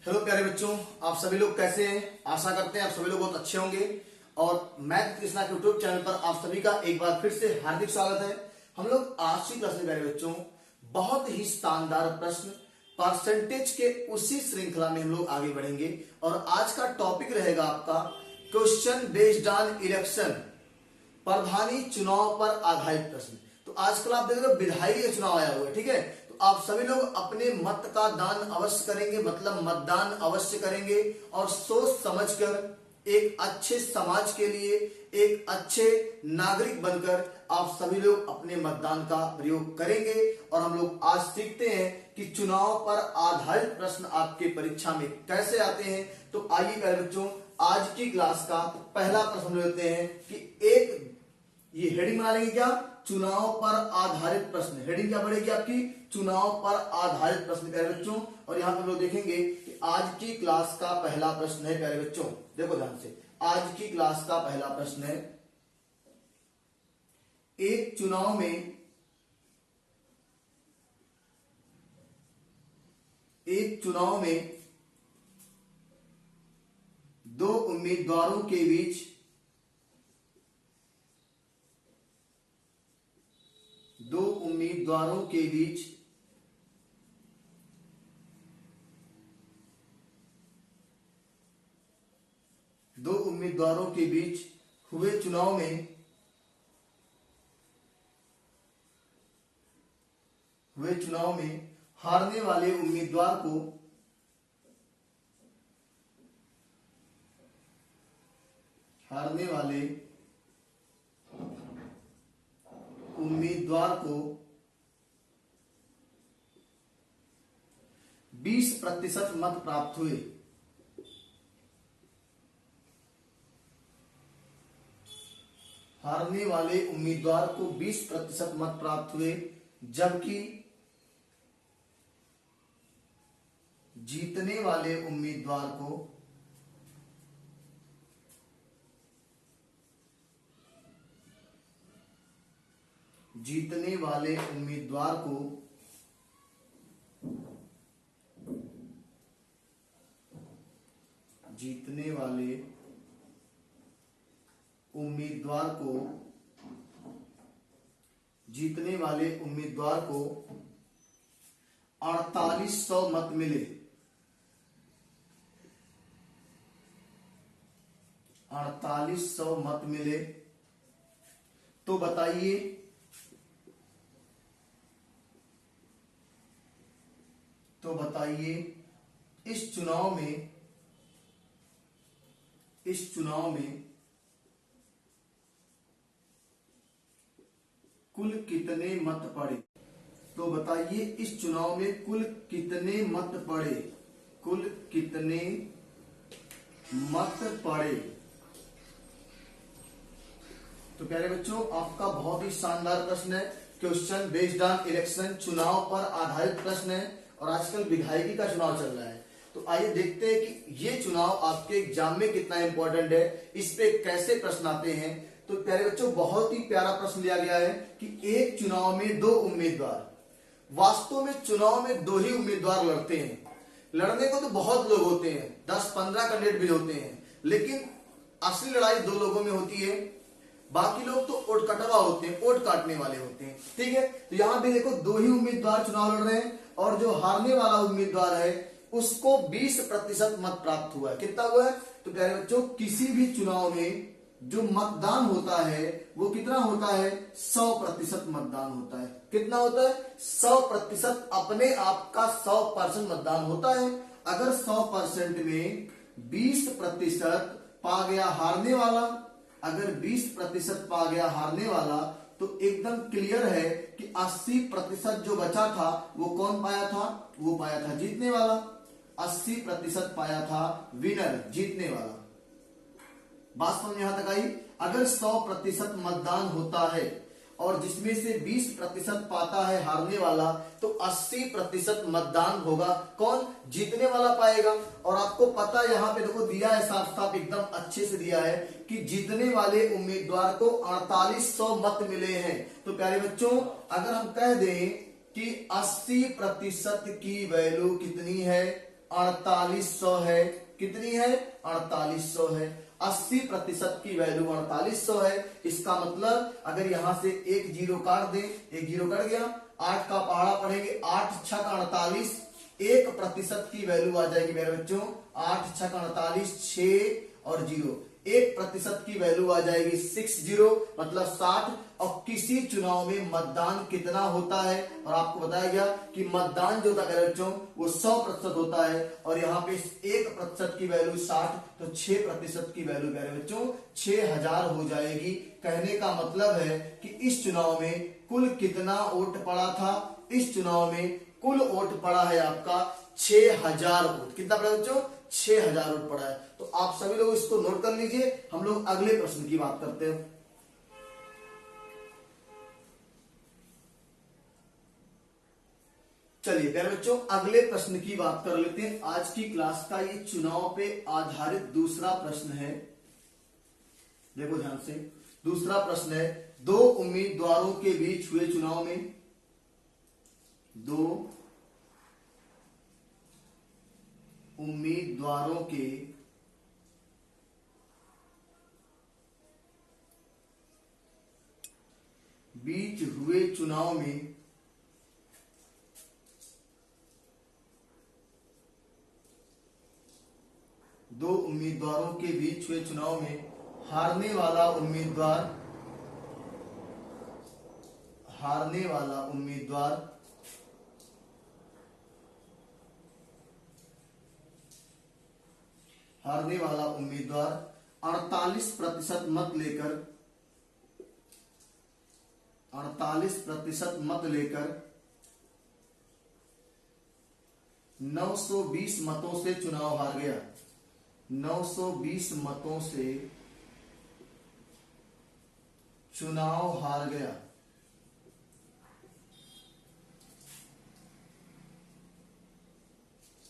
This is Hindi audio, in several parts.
हेलो प्यारे बच्चों, आप सभी लोग कैसे हैं। आशा करते हैं आप सभी लोग बहुत अच्छे होंगे। और मैथ कृष्णा के यूट्यूब चैनल पर आप सभी का एक बार फिर से हार्दिक स्वागत है। हम लोग आज की क्लास में प्यारे बच्चों बहुत ही शानदार प्रश्न परसेंटेज के उसी श्रृंखला में हम लोग आगे बढ़ेंगे। और आज का टॉपिक रहेगा आपका क्वेश्चन बेस्ड ऑन इलेक्शन, प्रधानी चुनाव पर आधारित प्रश्न। तो आजकल आप देख रहे हो विधायी का चुनाव आया हुआ है, ठीक है। तो आप सभी लोग अपने मत का दान अवश्य करेंगे, मतलब मतदान अवश्य करेंगे और सोच समझकर एक अच्छे समाज के लिए, एक अच्छे नागरिक बनकर आप सभी लोग अपने मतदान का प्रयोग करेंगे। और हम लोग आज सीखते हैं कि चुनाव पर आधारित प्रश्न आपके परीक्षा में कैसे आते हैं। तो आइए प्यारे बच्चों, आज की क्लास का पहला प्रश्न हम लेते हैं कि एक ये हेडिंग बना लेंगे क्या, चुनाव पर आधारित प्रश्न। हेडिंग क्या पड़ेगी आपकी, चुनाव पर आधारित प्रश्न प्यारे बच्चों। और यहाँ पे हम लोग देखेंगे कि आज की क्लास का पहला प्रश्न है प्यारे बच्चों, देखो ध्यान से। आज की क्लास का पहला प्रश्न है, एक चुनाव में दो उम्मीदवारों के बीच दो उम्मीदवारों के बीच हुए चुनाव में हारने वाले उम्मीदवार को 20% मत प्राप्त हुए। हारने वाले उम्मीदवार को 20% मत प्राप्त हुए, जबकि जीतने वाले उम्मीदवार को 4800 मत मिले। 4800 मत मिले। तो बताइए इस चुनाव में कुल कितने मत पड़े। तो बताइए इस चुनाव में कुल कितने मत पड़े, कुल कितने मत पड़े। तो प्यारे बच्चों, आपका बहुत ही शानदार प्रश्न है, क्वेश्चन बेस्ड ऑन इलेक्शन, चुनाव पर आधारित प्रश्न है। और आजकल विधायकी का चुनाव चल रहा है। तो आइए देखते हैं कि ये चुनाव आपके एग्जाम में कितना इंपॉर्टेंट है, इस पे कैसे प्रश्न आते हैं। तो प्यारे बच्चों, बहुत ही प्यारा प्रश्न लिया गया है कि एक चुनाव में दो उम्मीदवार, वास्तव में चुनाव में दो ही उम्मीदवार लड़ते हैं। लड़ने को तो बहुत लोग होते हैं, 10-15 कैंडिडेट भी होते हैं, लेकिन असली लड़ाई दो लोगों में होती है। बाकी लोग तो ओट कटवा होते हैं, ओट काटने वाले होते हैं, ठीक है। तो यहां पे देखो दो ही उम्मीदवार चुनाव लड़ रहे हैं और जो हारने वाला उम्मीदवार है उसको 20% मत प्राप्त हुआ है। कितना हुआ है? तो प्यारे बच्चों, किसी भी चुनाव में जो मतदान होता है वो कितना होता है, 100% मतदान होता है। कितना होता है? 100%। अपने आप का 100% मतदान होता है। अगर 100% में 20% पा गया हारने वाला, अगर 20% पा गया हारने वाला, तो एकदम क्लियर है कि 80% जो बचा था वो कौन पाया था, वो पाया था जीतने वाला। 80% पाया था विनर, जीतने वाला। बात समझ में यहां तक आई। अगर 100% मतदान होता है और जिसमें से 20% पाता है हारने वाला, तो 80% मतदान होगा कौन, जीतने वाला पाएगा। और आपको पता यहां पे देखो दिया है, साफ साफ एकदम अच्छे से दिया है कि जीतने वाले उम्मीदवार को 4800 मत मिले हैं। तो प्यारे बच्चों, अगर हम कह दें कि 80% की वैल्यू कितनी है, 4800 है। कितनी है? 4800 है। 80% की वैल्यू 4800 है। इसका मतलब अगर यहां से एक जीरो काट दे, एक जीरो कट गया, 8 का पहाड़ा पढ़ेंगे, 8 छक 48, 1% की वैल्यू आ जाएगी मेरे बच्चों, 8 छक 48, 6 और 0, 1% की वैल्यू आ जाएगी 60, मतलब 60। और किसी चुनाव में मतदान कितना होता है, और आपको बताया गया कि मतदान जो होता है बच्चों वो 100% होता है, और यहाँ पे 1% की वैल्यू 60, तो 6% की वैल्यू मेरे बच्चों 6000 हो जाएगी। कहने का मतलब है कि इस चुनाव में कुल कितना वोट पड़ा था? इस चुनाव में कुल वोट पड़ा है आपका 6000 वोट। कितना पड़ा बच्चों? 6000 वोट पड़ा है। तो आप सभी लोग इसको नोट कर लीजिए। हम लोग अगले प्रश्न की बात करते हैं। चलिए प्यारे बच्चों, अगले प्रश्न की बात कर लेते हैं। आज की क्लास का ये चुनाव पे आधारित दूसरा प्रश्न है। देखो ध्यान से, दूसरा प्रश्न है, दो उम्मीदवारों के बीच हुए चुनाव में, दो उम्मीदवारों के बीच हुए चुनाव में दो उम्मीदवारों के बीच हुए चुनाव में हारने वाला उम्मीदवार हारने वाला उम्मीदवार 48% मत लेकर 920 मतों से चुनाव हार गया। 920 मतों से चुनाव हार गया।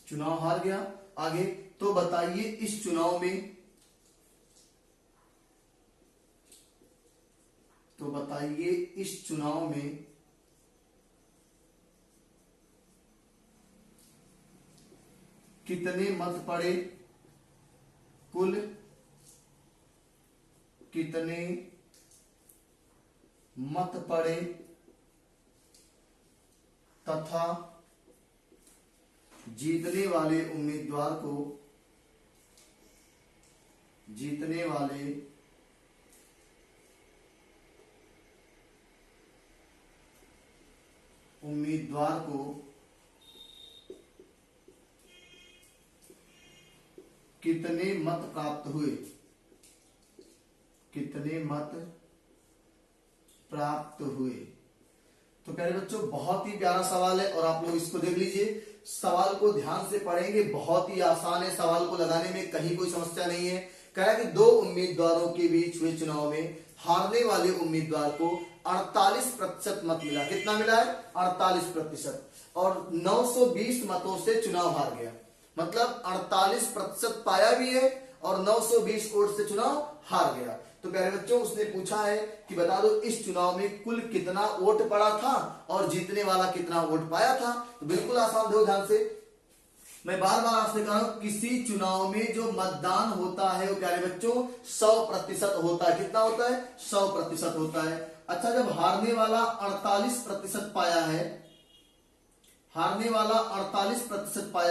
चुनाव हार गया। आगे, तो बताइए इस चुनाव में कितने मत पड़े? कुल कितने मत पड़े तथा जीतने वाले उम्मीदवार को कितने मत प्राप्त हुए? तो प्यारे बच्चों, बहुत ही प्यारा सवाल है और आप लोग इसको देख लीजिए। सवाल को ध्यान से पढ़ेंगे, बहुत ही आसान है, सवाल को लगाने में कहीं कोई समस्या नहीं है। कह रहा है कि दो उम्मीदवारों के बीच हुए चुनाव में हारने वाले उम्मीदवार को 48% मत मिला। कितना मिला है? 48%। और 920 मतों से चुनाव हार गया, मतलब 48% पाया भी है और 920 वोट से चुनाव हार गया। तो प्यारे बच्चों, उसने पूछा है कि बता दो इस चुनाव में कुल कितना वोट पड़ा था और जीतने वाला कितना वोट पाया था। तो बिल्कुल आसान, दो ध्यान से, मैं बार बार आपसे कह रहा हूं, किसी चुनाव में जो मतदान होता है वो प्यारे बच्चों 100% होता है। कितना होता है? 100% होता है। अच्छा, जब हारने वाला 48% पाया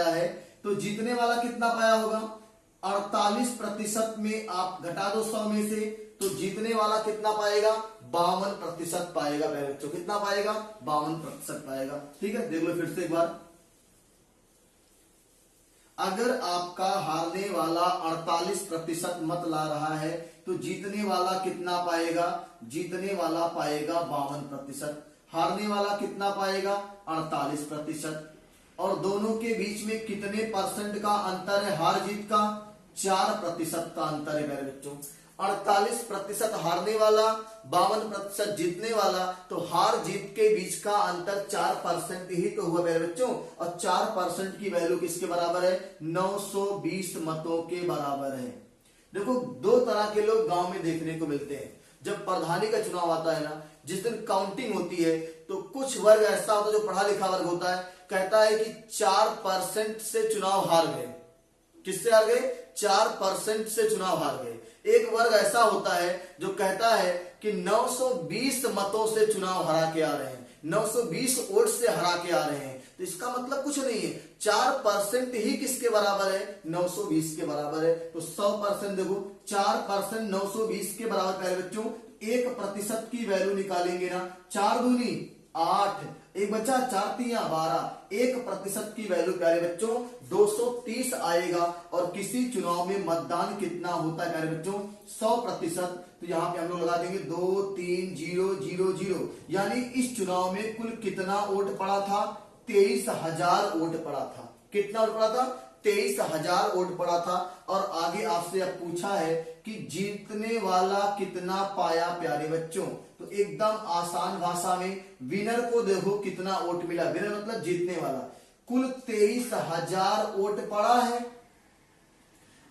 है, तो जीतने वाला कितना पाया होगा? 48% में आप घटा दो 100 में से, तो जीतने वाला कितना पाएगा? 52% पाएगा मेरे बच्चों। कितना पाएगा? 52% पाएगा। ठीक है, देख लो फिर से एक बार। अगर आपका हारने वाला 48% मत ला रहा है, तो जीतने वाला कितना पाएगा? जीतने वाला पाएगा 52%। हारने वाला कितना पाएगा? 48%। और दोनों के बीच में कितने परसेंट का अंतर है? हार जीत का 4% का अंतर है मेरे बच्चों। 48% हारने वाला, 52% जीतने वाला, तो हार जीत के बीच का अंतर 4% ही तो हुआ मेरे बच्चों। और 4% की वैल्यू किसके बराबर है? 920 मतों के बराबर है। देखो, दो तरह के लोग गांव में देखने को मिलते हैं। जब प्रधानी का चुनाव आता है ना, जिस दिन काउंटिंग होती है, तो कुछ वर्ग ऐसा होता है जो पढ़ा लिखा वर्ग होता है, कहता है कि 4% से चुनाव हार गए। किससे हार गए? 4% से चुनाव हार गए। एक वर्ग ऐसा होता है जो कहता है कि 920 मतों से चुनाव हरा के आ रहे हैं, 920 वोट से हरा के आ रहे हैं। तो इसका मतलब कुछ नहीं है, 4% ही किसके बराबर है? 920 के बराबर है। तो 100% देखो, 4% 920 के बराबर प्यारे बच्चों 1% की वैल्यू निकालेंगे ना, 4 दूनी 8, एक बच्चा 4 तिया 12, 1% की वैल्यू प्यारे बच्चों 230 आएगा। और किसी चुनाव में मतदान कितना होता है प्यारे बच्चों? 100%। तो यहाँ पे हम लोग लगा देंगे 2 3 0 0 0, यानी इस चुनाव में कुल कितना वोट पड़ा था? 23,000 वोट पड़ा था। कितना वोट पड़ा था? 23,000 वोट पड़ा था। और आगे आपसे अब पूछा है कि जीतने वाला कितना पाया प्यारे बच्चों। तो एकदम आसान भाषा में विनर को देखो कितना वोट मिला। विनर मतलब जीतने वाला। कुल 23,000 वोट पड़ा है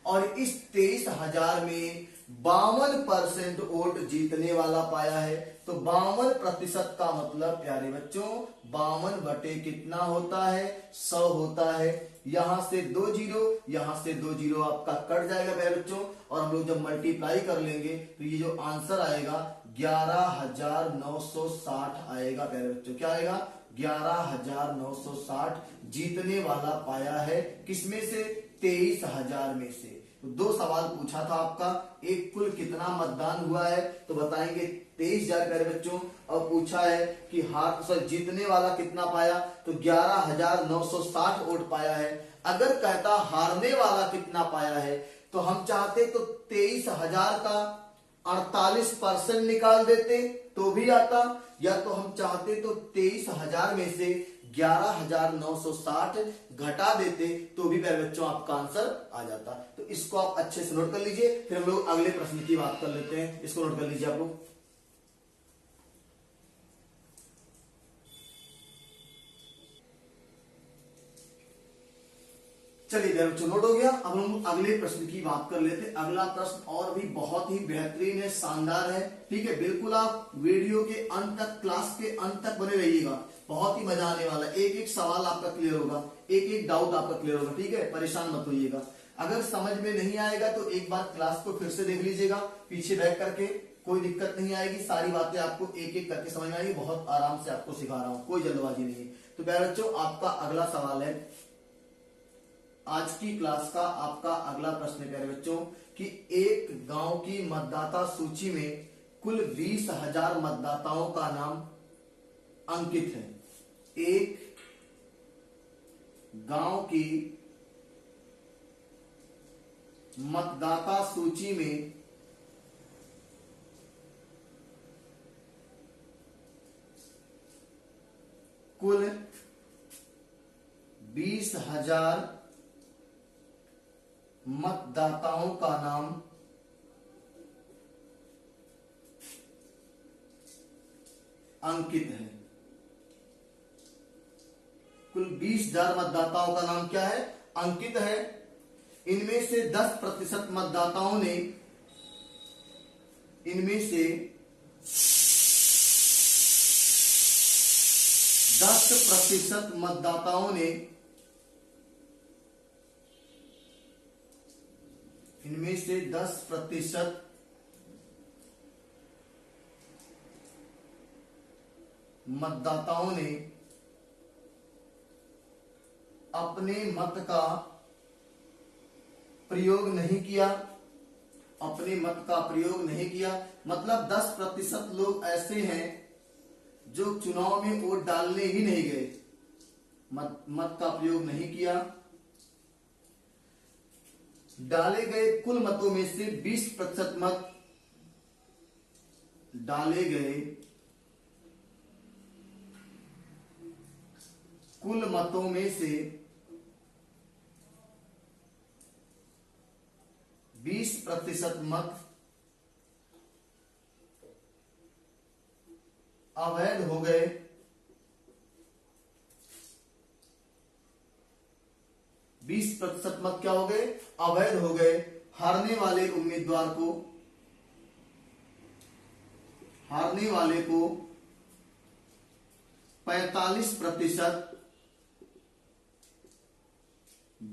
और इस 23,000 में 52% वोट जीतने वाला पाया है। तो 52% का मतलब प्यारे बच्चों 52 बटे कितना होता है? 100 होता है। यहां से 2 जीरो, यहां से 2 जीरो आपका कट जाएगा प्यारे बच्चों, और हम लोग जब मल्टीप्लाई कर लेंगे तो ये जो आंसर आएगा 11,960 आएगा प्यारे बच्चों। क्या आएगा? 11,960 जीतने वाला पाया है। किसमें से? 23,000 में से। तो 2 सवाल पूछा था आपका, एक कुल कितना मतदान हुआ है तो बताएंगे 23,000 प्यारे बच्चों, और पूछा है कि जीतने वाला कितना पाया तो 11,960 वोट पाया है। अगर कहता हारने वाला कितना पाया है तो हम चाहते तो 23,000 का 48% निकाल देते तो भी आता, या तो हम चाहते तो 23,000 में से 11,960 घटा देते तो भी प्यारे बच्चों आपका आंसर आ जाता। तो इसको आप अच्छे से नोट कर लीजिए, फिर हम लोग अगले प्रश्न की बात कर लेते हैं। इसको नोट कर लीजिए आप लोग। चलिए प्यारे बच्चों, नोट हो गया। अब हम अगले प्रश्न की बात कर लेते हैं। अगला प्रश्न और भी बहुत ही बेहतरीन है, शानदार है। ठीक है, बिल्कुल आप वीडियो के अंत तक, क्लास के अंत तक बने रहिएगा, बहुत ही मजा आने वाला है। एक एक सवाल आपका क्लियर होगा, एक एक डाउट आपका क्लियर होगा। ठीक है, परेशान मत होइएगा। अगर समझ में नहीं आएगा तो एक बार क्लास को फिर से देख लीजिएगा पीछे बैक करके, कोई दिक्कत नहीं आएगी। सारी बातें आपको एक एक करके समझ में आएगी। बहुत आराम से आपको सिखा रहा हूं, कोई जल्दबाजी नहीं है। तो प्यारे बच्चों, आपका अगला सवाल है, आज की क्लास का आपका अगला प्रश्न है प्यारे बच्चों कि एक गांव की मतदाता सूची में कुल 20,000 मतदाताओं का नाम अंकित है। एक गांव की मतदाता सूची में कुल 20,000 मतदाताओं का नाम अंकित है। कुल 20,000 मतदाताओं का नाम क्या है? अंकित है। इनमें से 10% मतदाताओं ने, इनमें से 10% मतदाताओं ने, इनमें से 10% मतदाताओं ने अपने मत का प्रयोग नहीं किया। अपने मत का प्रयोग नहीं किया मतलब 10% लोग ऐसे हैं जो चुनाव में वोट डालने ही नहीं गए, मत का प्रयोग नहीं किया। डाले गए कुल मतों में से 20% मत डाले गए कुल मतों में से 20% मत अवैध हो गए। 20% मत क्या हो गए? अवैध हो गए। हारने वाले को 45%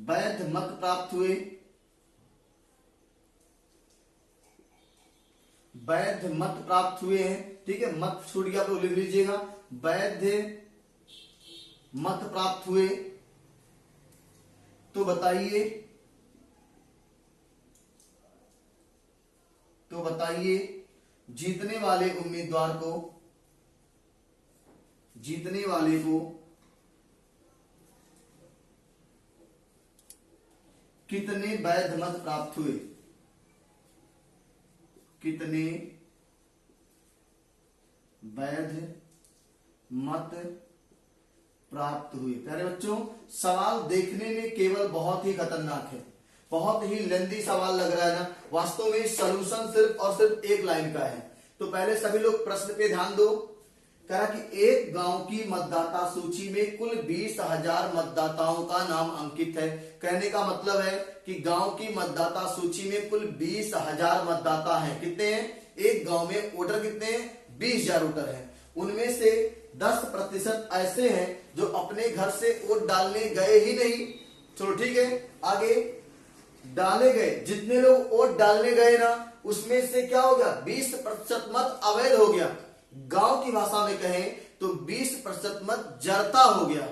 वैध मत प्राप्त हुए, वैध मत प्राप्त हुए हैं। ठीक है, मत छूट गया तो लिख लीजिएगा, वैध मत प्राप्त हुए। तो बताइए जीतने वाले उम्मीदवार को, जीतने वाले को कितने वैध मत प्राप्त हुए, कितने वैध मत प्राप्त हुए। प्यारे बच्चों, सवाल देखने में केवल बहुत ही खतरनाक है, बहुत ही लेंथी सवाल लग रहा है ना, वास्तव में सॉल्यूशन सिर्फ और सिर्फ एक लाइन का है। तो पहले सभी लोग प्रश्न पे ध्यान दो। कहा कि एक गांव की मतदाता सूची में कुल 20,000 मतदाताओं का नाम अंकित है। कहने का मतलब है कि गांव की मतदाता सूची में कुल 20,000 मतदाता हैं। कितने हैं? एक गांव में वोटर कितने हैं? 20,000 वोटर हैं। उनमें से 10% ऐसे हैं जो अपने घर से वोट डालने गए ही नहीं। चलो ठीक है, आगे डाले गए, जितने लोग वोट डालने गए ना, उसमें से क्या हो गया? 20% मत अवैध हो गया। गांव की भाषा में कहें तो 20% मत जरता हो गया।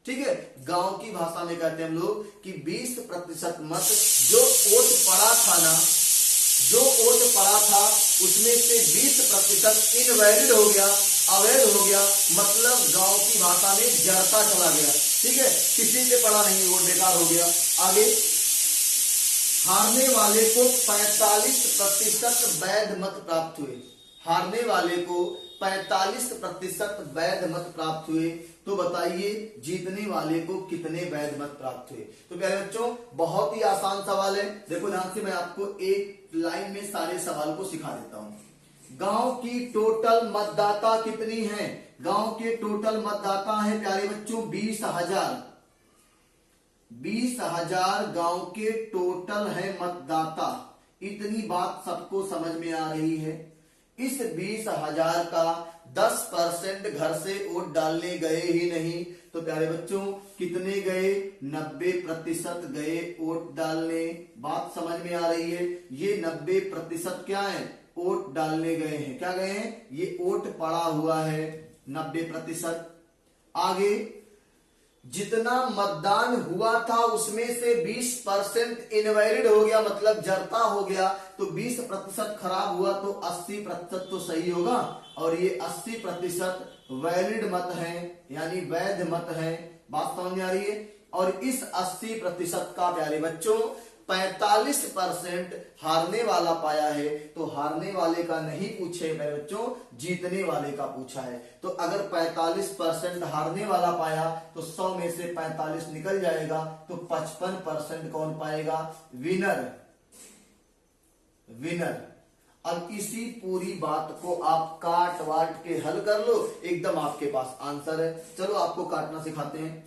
ठीक है, गांव की भाषा में कहते हैं हम लोग कि 20% मत जो वोट पड़ा था ना, जो वोट पड़ा था उसमें से 20% इनवैलिड हो गया, अवैध हो गया, मतलब गांव की भाषा में जरता चला गया। ठीक है, किसी से पड़ा नहीं, वोट बेकार हो गया। आगे, हारने वाले को 45% वैध मत प्राप्त हुए। हारने वाले को 45% वैध मत प्राप्त हुए। तो बताइए जीतने वाले को कितने वैध मत प्राप्त हुए। तो प्यारे बच्चों, बहुत ही आसान सवाल है। देखो ध्यान से, मैं आपको एक लाइन में सारे सवाल को सिखा देता हूं। गांव की टोटल मतदाता कितनी है? गांव के टोटल मतदाता है प्यारे बच्चों 20,000। 20,000 गांव के टोटल है मतदाता। इतनी बात सबको समझ में आ रही है। इस 20,000 का 10% घर से वोट डालने गए ही नहीं। तो प्यारे बच्चों कितने गए? 90% गए वोट डालने। बात समझ में आ रही है? ये 90% क्या है? वोट डालने गए हैं। क्या गए हैं? ये वोट पड़ा हुआ है 90%। आगे, जितना मतदान हुआ था उसमें से 20% इनवैलिड हो गया, मतलब जरता हो गया। तो 20% खराब हुआ तो 80% तो सही होगा, और ये 80% वैलिड मत है, यानी वैध मत है। बात समझ में आ रही है? और इस 80% का प्यारे बच्चों 45% हारने वाला पाया है। तो हारने वाले का नहीं पूछे मेरे बच्चों, जीतने वाले का पूछा है। तो अगर 45% हारने वाला पाया तो 100 में से 45 निकल जाएगा, तो 55% कौन पाएगा? विनर। विनर। अब इसी पूरी बात को आप काट वाट के हल कर लो, एकदम आपके पास आंसर है। चलो आपको काटना सिखाते हैं।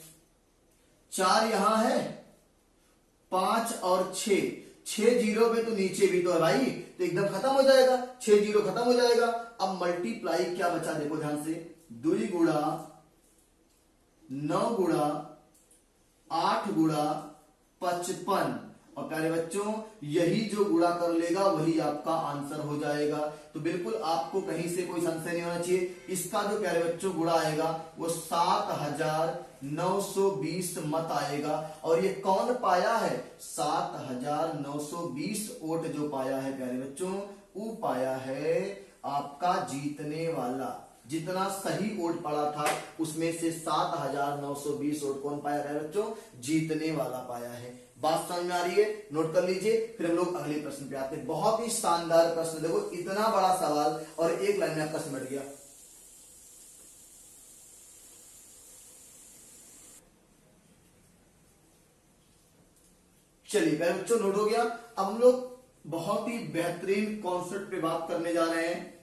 4 यहां है, 5 और 6, 6 जीरो पे तो नीचे भी तो है भाई, तो एकदम खत्म हो जाएगा, 6 जीरो खत्म हो जाएगा। अब मल्टीप्लाई क्या बचा, देखो ध्यान से, 2 गुणा 9 गुणा 8 गुणा 55। और प्यारे बच्चों यही जो गुणा कर लेगा वही आपका आंसर हो जाएगा। तो बिल्कुल आपको कहीं से कोई संशय नहीं होना चाहिए। इसका जो प्यारे बच्चों गुणा आएगा वो 7,920 मत आएगा। और ये कौन पाया है? 7,920 वोट जो पाया है प्यारे बच्चों, वो पाया है आपका जीतने वाला। जितना सही वोट पड़ा था उसमें से 7,920 वोट कौन पाया है बच्चों? जीतने वाला पाया है। बात समझ में आ रही है? नोट कर लीजिए, फिर हम लोग अगले प्रश्न पे आते हैं। बहुत ही शानदार प्रश्न, देखो इतना बड़ा सवाल और एक लाइन में आपका सिमट गया। चलिए बच्चों, नोट हो गया। अब हम लोग बहुत ही बेहतरीन कॉन्सेप्ट पे बात करने जा रहे हैं,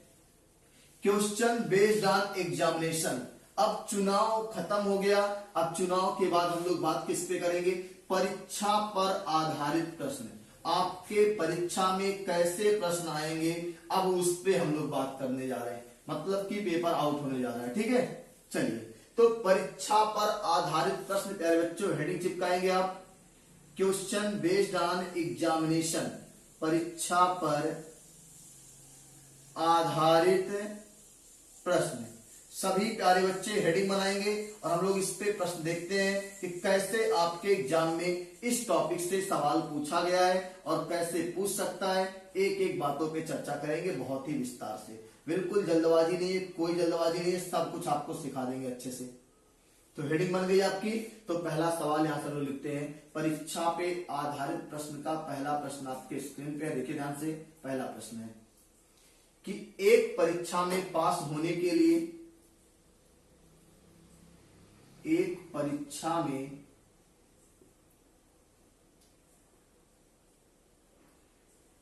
क्वेश्चन बेस्ड ऑन एग्जामिनेशन। अब चुनाव खत्म हो गया, अब चुनाव के बाद हम लोग बात किस पे करेंगे? परीक्षा पर आधारित प्रश्न। आपके परीक्षा में कैसे प्रश्न आएंगे, अब उस पे हम लोग बात करने जा रहे हैं, मतलब कि पेपर आउट होने जा रहा है। ठीक है, चलिए तो परीक्षा पर आधारित प्रश्न प्यारे बच्चों हेडिंग चिपकाएंगे आप, क्वेश्चन बेस्ड ऑन एग्जामिनेशन, परीक्षा पर आधारित प्रश्न। सभी प्यारे बच्चे हेडिंग बनाएंगे और हम लोग इस पे प्रश्न देखते हैं कि कैसे आपके एग्जाम में इस टॉपिक से सवाल पूछा गया है और कैसे पूछ सकता है। एक एक बातों पे चर्चा करेंगे बहुत ही विस्तार से, बिल्कुल जल्दबाजी नहीं है, कोई जल्दबाजी नहीं है, सब कुछ आपको सिखा देंगे अच्छे से। तो हेडिंग बन गई आपकी। तो पहला सवाल यहां से हम लोग लिखते हैं, परीक्षा पे आधारित प्रश्न का पहला प्रश्न आपके स्क्रीन पे देखिए ध्यान से। पहला प्रश्न है कि एक परीक्षा में पास होने के लिए, एक परीक्षा में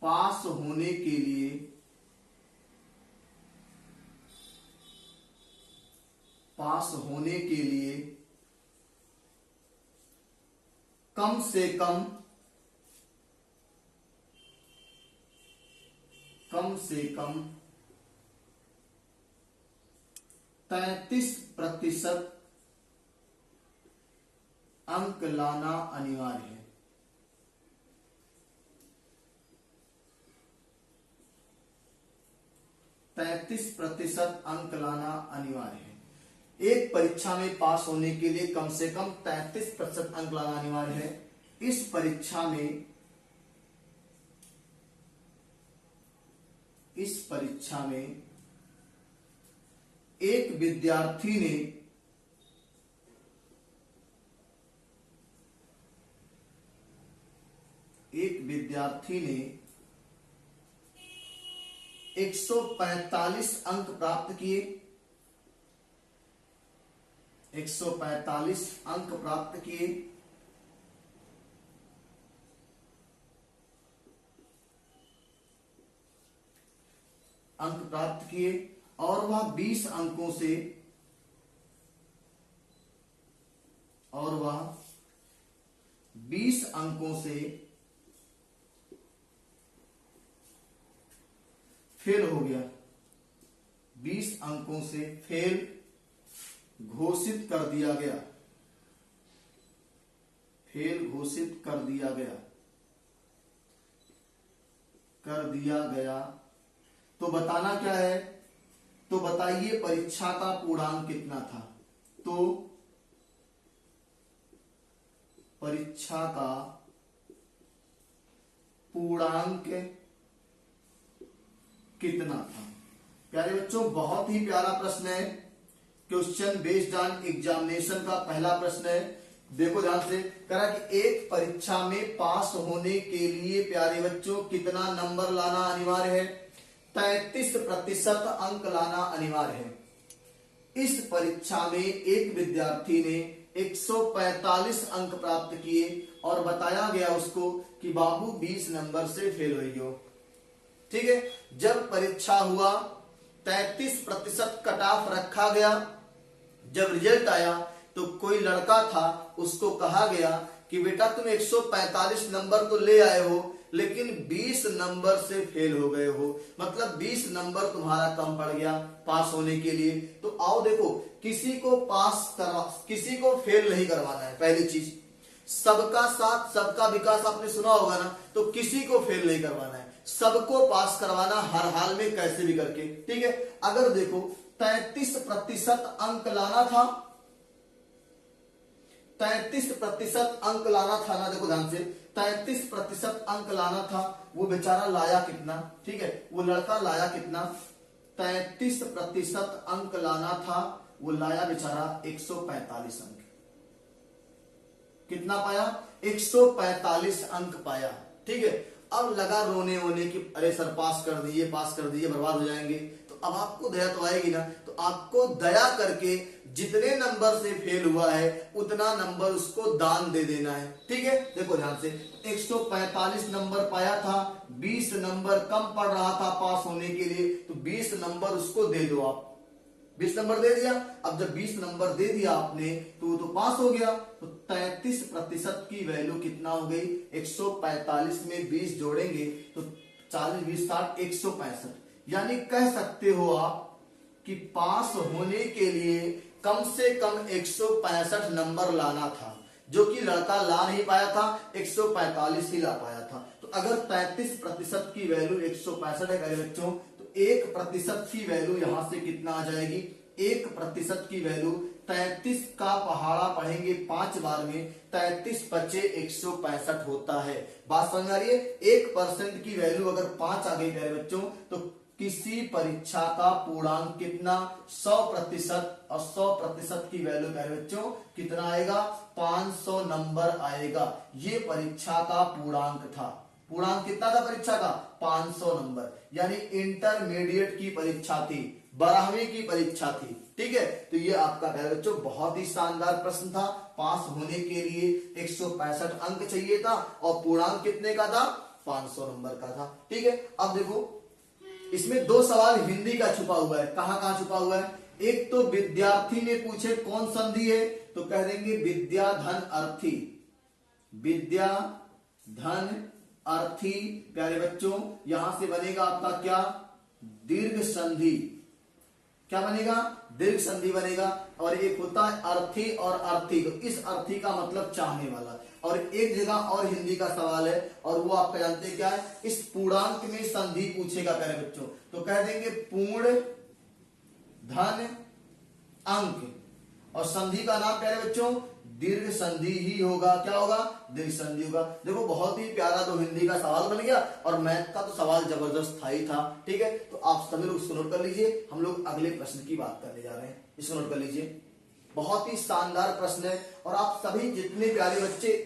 पास होने के लिए कम से कम 33% अंक लाना अनिवार्य है। 33% अंक लाना अनिवार्य है। एक परीक्षा में पास होने के लिए कम से कम 33% अंक लाना अनिवार्य है। इस परीक्षा में एक विद्यार्थी ने 145 अंक प्राप्त किए, 145 अंक प्राप्त किए और वह 20 अंकों से फेल हो गया, 20 अंकों से फेल घोषित कर दिया गया। तो बताना क्या है, तो बताइए परीक्षा का पूर्णांक कितना था। तो परीक्षा का पूर्णांक कितना था। प्यारे बच्चों बहुत ही प्यारा प्रश्न है, क्वेश्चन बेस्ड ऑन एग्जामिनेशन का पहला प्रश्न है। देखो ध्यान से, कहा कि एक परीक्षा में पास होने के लिए प्यारे बच्चों कितना नंबर लाना अनिवार्य है, 33% अंक लाना अनिवार्य है। इस परीक्षा में एक विद्यार्थी ने 145 अंक प्राप्त किए और बताया गया उसको कि बाबू 20 नंबर से फेल हुई हो। ठीक है, जब परीक्षा हुआ 33% कट ऑफ रखा गया। जब रिजल्ट आया तो कोई लड़का था, उसको कहा गया कि बेटा तुम 145 नंबर तो ले आए हो लेकिन 20 नंबर से फेल हो गए हो, मतलब 20 नंबर तुम्हारा कम पड़ गया पास होने के लिए। तो आओ देखो, किसी को फेल नहीं करवाना है। पहली चीज, सबका साथ सबका विकास आपने सुना होगा ना, तो किसी को फेल नहीं करवाना है, सबको पास करवाना हर हाल में कैसे भी करके। ठीक है, अगर देखो 33% अंक लाना था, 33% अंक लाना था ना, देखो ध्यान से, 33% अंक लाना था। वो बेचारा लाया कितना, ठीक है, वो लड़का लाया कितना, 33% अंक लाना था, वो लाया बेचारा 145 अंक। कितना पाया, 145 अंक पाया। ठीक है, अब लगा रोने वोने की, अरे सर पास कर दिए बर्बाद हो जाएंगे। तो अब आपको दया तो आएगी ना, तो आपको दया करके जितने नंबर से फेल हुआ है उतना नंबर उसको दान दे देना है। ठीक है, देखो ध्यान से, 145 नंबर पाया था, 20 नंबर कम पड़ रहा था पास होने के लिए, तो 20 नंबर उसको दे दो आप। 20 नंबर दे दिया। अब जब 20 नंबर दे दिया आपने तो पास हो गया। तो 33% की वैल्यू कितना हो गई, 145 में 20 जोड़ेंगे तो 40 20 60 165। यानी कह सकते हो आप कि पास होने के लिए कम से कम 165 नंबर लाना था, जो कि लड़का ला नहीं पाया था, 145 ही ला पाया था। तो अगर 33% की वैल्यू 165 है प्यारे बच्चों, तो 1% की वैल्यू यहां से कितना आ जाएगी, 1% की वैल्यू 33 का पहाड़ा पढ़ेंगे 5 बार में, 33 बचे 165 होता है। बात समझ आ रही है? 1% की वैल्यू अगर 5 आ गई प्यारे बच्चों, तो किसी परीक्षा का पूर्णांक कितना, 100%, और 100% की वैल्यू प्यारे बच्चों कितना आएगा, 500 नंबर आएगा। ये परीक्षा का पूर्णांक था। पूर्णांक कितना था परीक्षा का, 500 नंबर, यानी इंटरमीडिएट की परीक्षा थी, 12वीं की परीक्षा थी। ठीक है, तो ये आपका प्यारे बच्चों बहुत ही शानदार प्रश्न था। पास होने के लिए 165 अंक चाहिए था और पूर्णांक कितने का था, 500 नंबर का था। ठीक है, अब देखो इसमें 2 सवाल हिंदी का छुपा हुआ है। कहां कहां छुपा हुआ है? एक तो विद्यार्थी ने पूछे कौन संधि है, तो कह देंगे विद्या धन अर्थी, विद्या धन अर्थी। प्यारे बच्चों यहां से बनेगा आपका क्या, दीर्घ संधि। क्या बनेगा, दीर्घ संधि बनेगा। और एक होता है अर्थी और अर्थी, तो इस अर्थी का मतलब चाहने वाला। और एक जगह और हिंदी का सवाल है, और वो आप जानते हैं क्या है, इस पूर्णांक में संधि पूछेगा प्यारे बच्चों, तो कह देंगे पूर्ण धन अंक, और संधि का नाम प्यारे बच्चों दीर्घ संधि ही होगा। क्या होगा, दीर्घ संधि होगा। देखो बहुत ही प्यारा तो हिंदी का सवाल बन गया, और मैथ का तो सवाल जबरदस्त था ही था। ठीक है, तो आप सभी लोग इसको नोट कर लीजिए। हम लोग अगले प्रश्न की बात करने जा रहे हैं, इसको नोट कर लीजिए। बहुत ही शानदार प्रश्न है, और आप सभी जितने प्यारे बच्चे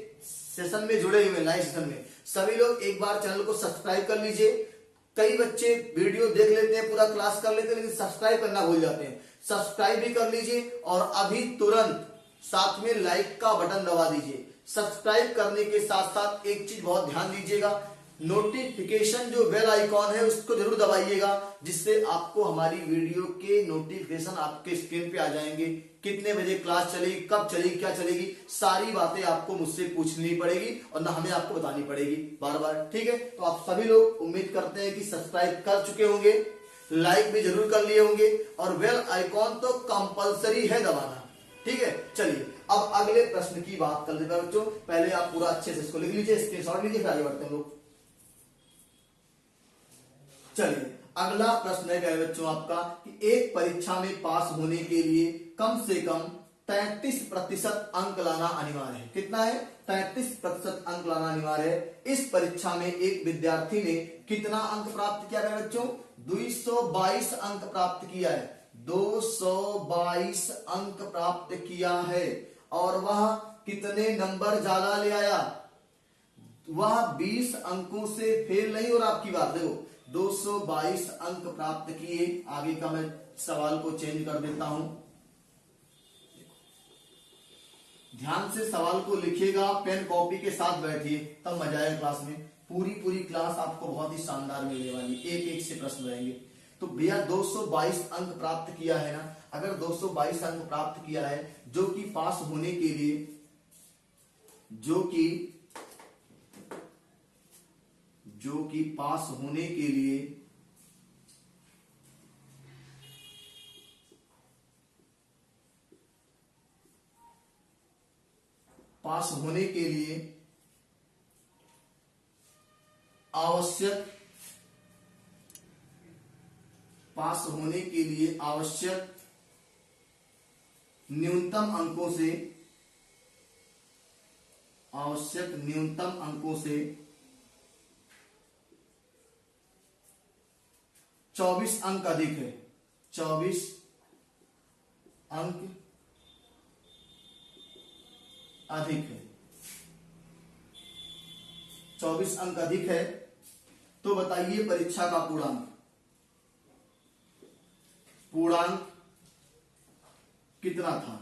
सेशन में जुड़े हुए, लाइव सेशन में, सभी लोग एक बार चैनल को सब्सक्राइब कर लीजिए। कई बच्चे वीडियो देख लेते हैं, पूरा क्लास कर लेते हैं, लेकिन सब्सक्राइब करना भूल जाते हैं। सब्सक्राइब भी कर लीजिए, और अभी तुरंत साथ में लाइक का बटन दबा दीजिए। सब्सक्राइब करने के साथ साथ एक चीज बहुत ध्यान दीजिएगा, नोटिफिकेशन जो बेल आइकॉन है उसको जरूर दबाइएगा, जिससे आपको हमारी वीडियो के नोटिफिकेशन आपके स्क्रीन पे आ जाएंगे। कितने बजे क्लास चलेगी, कब चलेगी, क्या चलेगी, सारी बातें आपको मुझसे पूछनी पड़ेगी, और ना हमें आपको बतानी पड़ेगी बार बार। ठीक है, तो आप सभी लोग उम्मीद करते हैं कि सब्सक्राइब कर चुके होंगे, लाइक भी जरूर कर लिए होंगे, और बेल आइकॉन तो कंपलसरी है दबाना। ठीक है, चलिए अब अगले प्रश्न की बात कर लेते हैं बच्चों। पहले आप पूरा अच्छे से इसको लिख लीजिए, स्क्रीनशॉट लीजिए, फिर आगे बढ़ते हैं लोग। चलिए अगला प्रश्न है प्यारे बच्चों आपका, कि एक परीक्षा में पास होने के लिए कम से कम 33% अंक लाना अनिवार्य है। कितना है, 33% अंक लाना अनिवार्य है। इस परीक्षा में एक विद्यार्थी ने कितना अंक प्राप्त किया है बच्चों, 222 अंक प्राप्त किया है, 222 अंक प्राप्त किया है। और वह कितने नंबर ज्यादा ले आया, वह 20 अंकों से फेल नहीं हो रहा। आपकी बात देखो, 222 अंक प्राप्त किए। आगे का मैं सवाल को चेंज कर देता हूं, ध्यान से सवाल को लिखिएगा, पेन कॉपी के साथ बैठिए, तब मजा आएगा क्लास में। पूरी क्लास आपको बहुत ही शानदार मिलने वाली, एक एक से प्रश्न रहेंगे। तो भैया 222 अंक प्राप्त किया है ना, अगर 222 अंक प्राप्त किया है, जो कि पास होने के लिए, जो कि पास होने के लिए आवश्यक न्यूनतम अंकों से 24 अंक अधिक है, 24 अंक अधिक है, 24 अंक अधिक है, तो बताइए परीक्षा का पूर्णांक कितना था।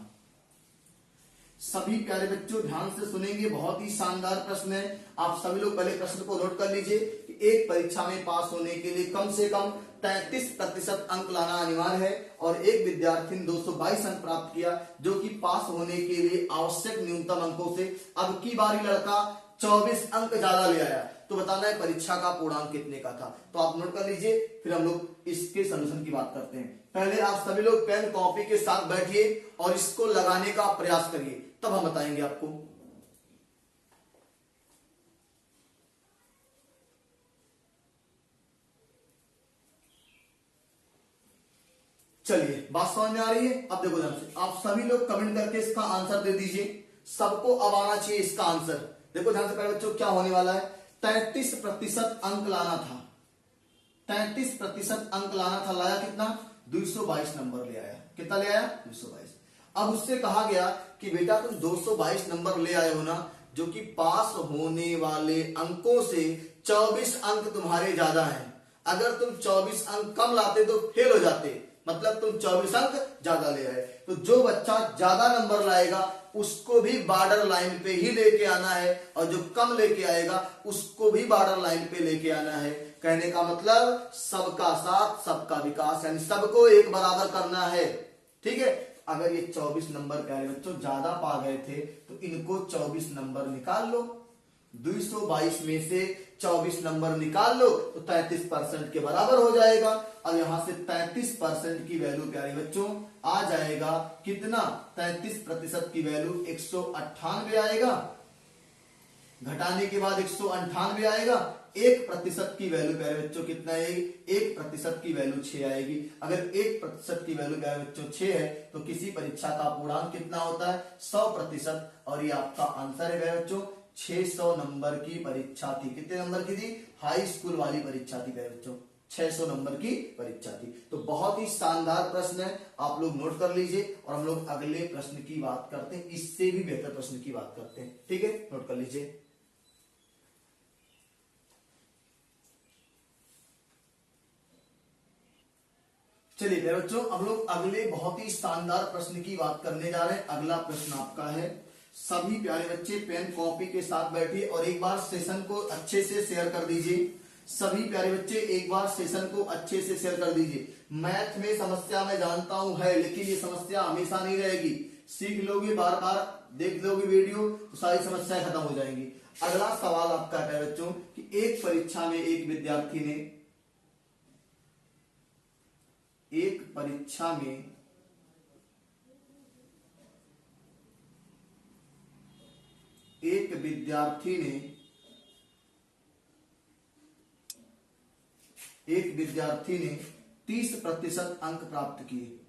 सभी प्यारे बच्चों ध्यान से सुनेंगे, बहुत ही शानदार प्रश्न है। आप सभी लोग पहले प्रश्न को नोट कर लीजिए कि एक परीक्षा में पास होने के लिए कम से कम 33% अंक लाना अनिवार्य है और एक विद्यार्थी ने 222 अंक प्राप्त किया, जो कि पास होने के लिए आवश्यक न्यूनतम अंकों से अब की बारी लड़का 24 अंक ज्यादा ले आया। तो बताना है परीक्षा का पूर्णांक कितने का था। तो आप नोट कर लीजिए, फिर हम लोग इसके सलूशन की बात करते हैं। पहले आप सभी लोग पेन कॉपी के साथ बैठिए और इसको लगाने का प्रयास करिए, तब हम बताएंगे आपको। चलिए, बात समझ में आ रही है। अब देखो ध्यान से, आप सभी लोग कमेंट करके इसका आंसर दे दीजिए। सबको अब आना चाहिए इसका आंसर। देखो ध्यान से पहले बच्चों, क्या होने वाला है, 33% अंक लाना था। 33% अंक लाना था, लाया कितना, 222 नंबर ले आया। कितना ले आया, 222। अब उससे कहा गया कि बेटा तुम 222 नंबर ले आए हो ना, जो कि पास होने वाले अंकों से 24 अंक तुम्हारे ज्यादा हैं। अगर तुम 24 अंक कम लाते तो फेल हो जाते, मतलब तुम 24 अंक ज्यादा ले आए। तो जो बच्चा ज्यादा नंबर लाएगा उसको भी बॉर्डर लाइन पे ही लेके आना है, और जो कम लेके आएगा उसको भी बॉर्डर लाइन पे लेके आना है। कहने का मतलब सबका साथ सबका विकास, यानी सबको एक बराबर करना है। ठीक है, अगर ये 24 नंबर प्यारे बच्चों ज्यादा पा गए थे तो इनको 24 नंबर निकाल लो। 222 में से 24 नंबर निकाल लो तो 33% के बराबर हो जाएगा। अब यहां से 33% की वैल्यू प्यारे बच्चों आ जाएगा कितना, 33% की वैल्यू 198 आएगा। घटाने के बाद 198 आएगा। 1% की वैल्यू प्यारे बच्चों कितना आएगी, 1% की वैल्यू 6 आएगी। अगर 1% की वैल्यू प्यारे बच्चों 6 है तो किसी परीक्षा का पूर्णांक कितना होता है, 100%। और ये आपका आंसर है प्यारे बच्चों। 600 नंबर की परीक्षा थी। कितने नंबर की थी, हाई स्कूल वाली परीक्षा थी प्यारे बच्चों, 600 नंबर की परीक्षा थी। तो बहुत ही शानदार प्रश्न है, आप लोग नोट कर लीजिए। और हम लोग अगले प्रश्न की बात करते हैं, इससे भी बेहतर प्रश्न की बात करते हैं। ठीक है, नोट कर लीजिए। चलिए प्यारे बच्चों, अब लोग अगले बहुत ही शानदार प्रश्न की बात करने जा रहे हैं। अगला प्रश्न आपका है, सभी प्यारे बच्चे पेन कॉपी के साथ बैठिए और एक बार सेशन को अच्छे से शेयर कर दीजिए। सभी प्यारे बच्चे एक बार सेशन को अच्छे से शेयर कर दीजिए। मैथ में समस्या मैं जानता हूं है, लेकिन ये समस्या हमेशा नहीं रहेगी। सीख लोगे, बार बार देख लोगे वीडियो तो सारी समस्याएं खत्म हो जाएंगी। अगला सवाल आपका है प्यारे बच्चों कि एक परीक्षा में एक विद्यार्थी ने, एक परीक्षा में एक विद्यार्थी ने 30% अंक प्राप्त किए।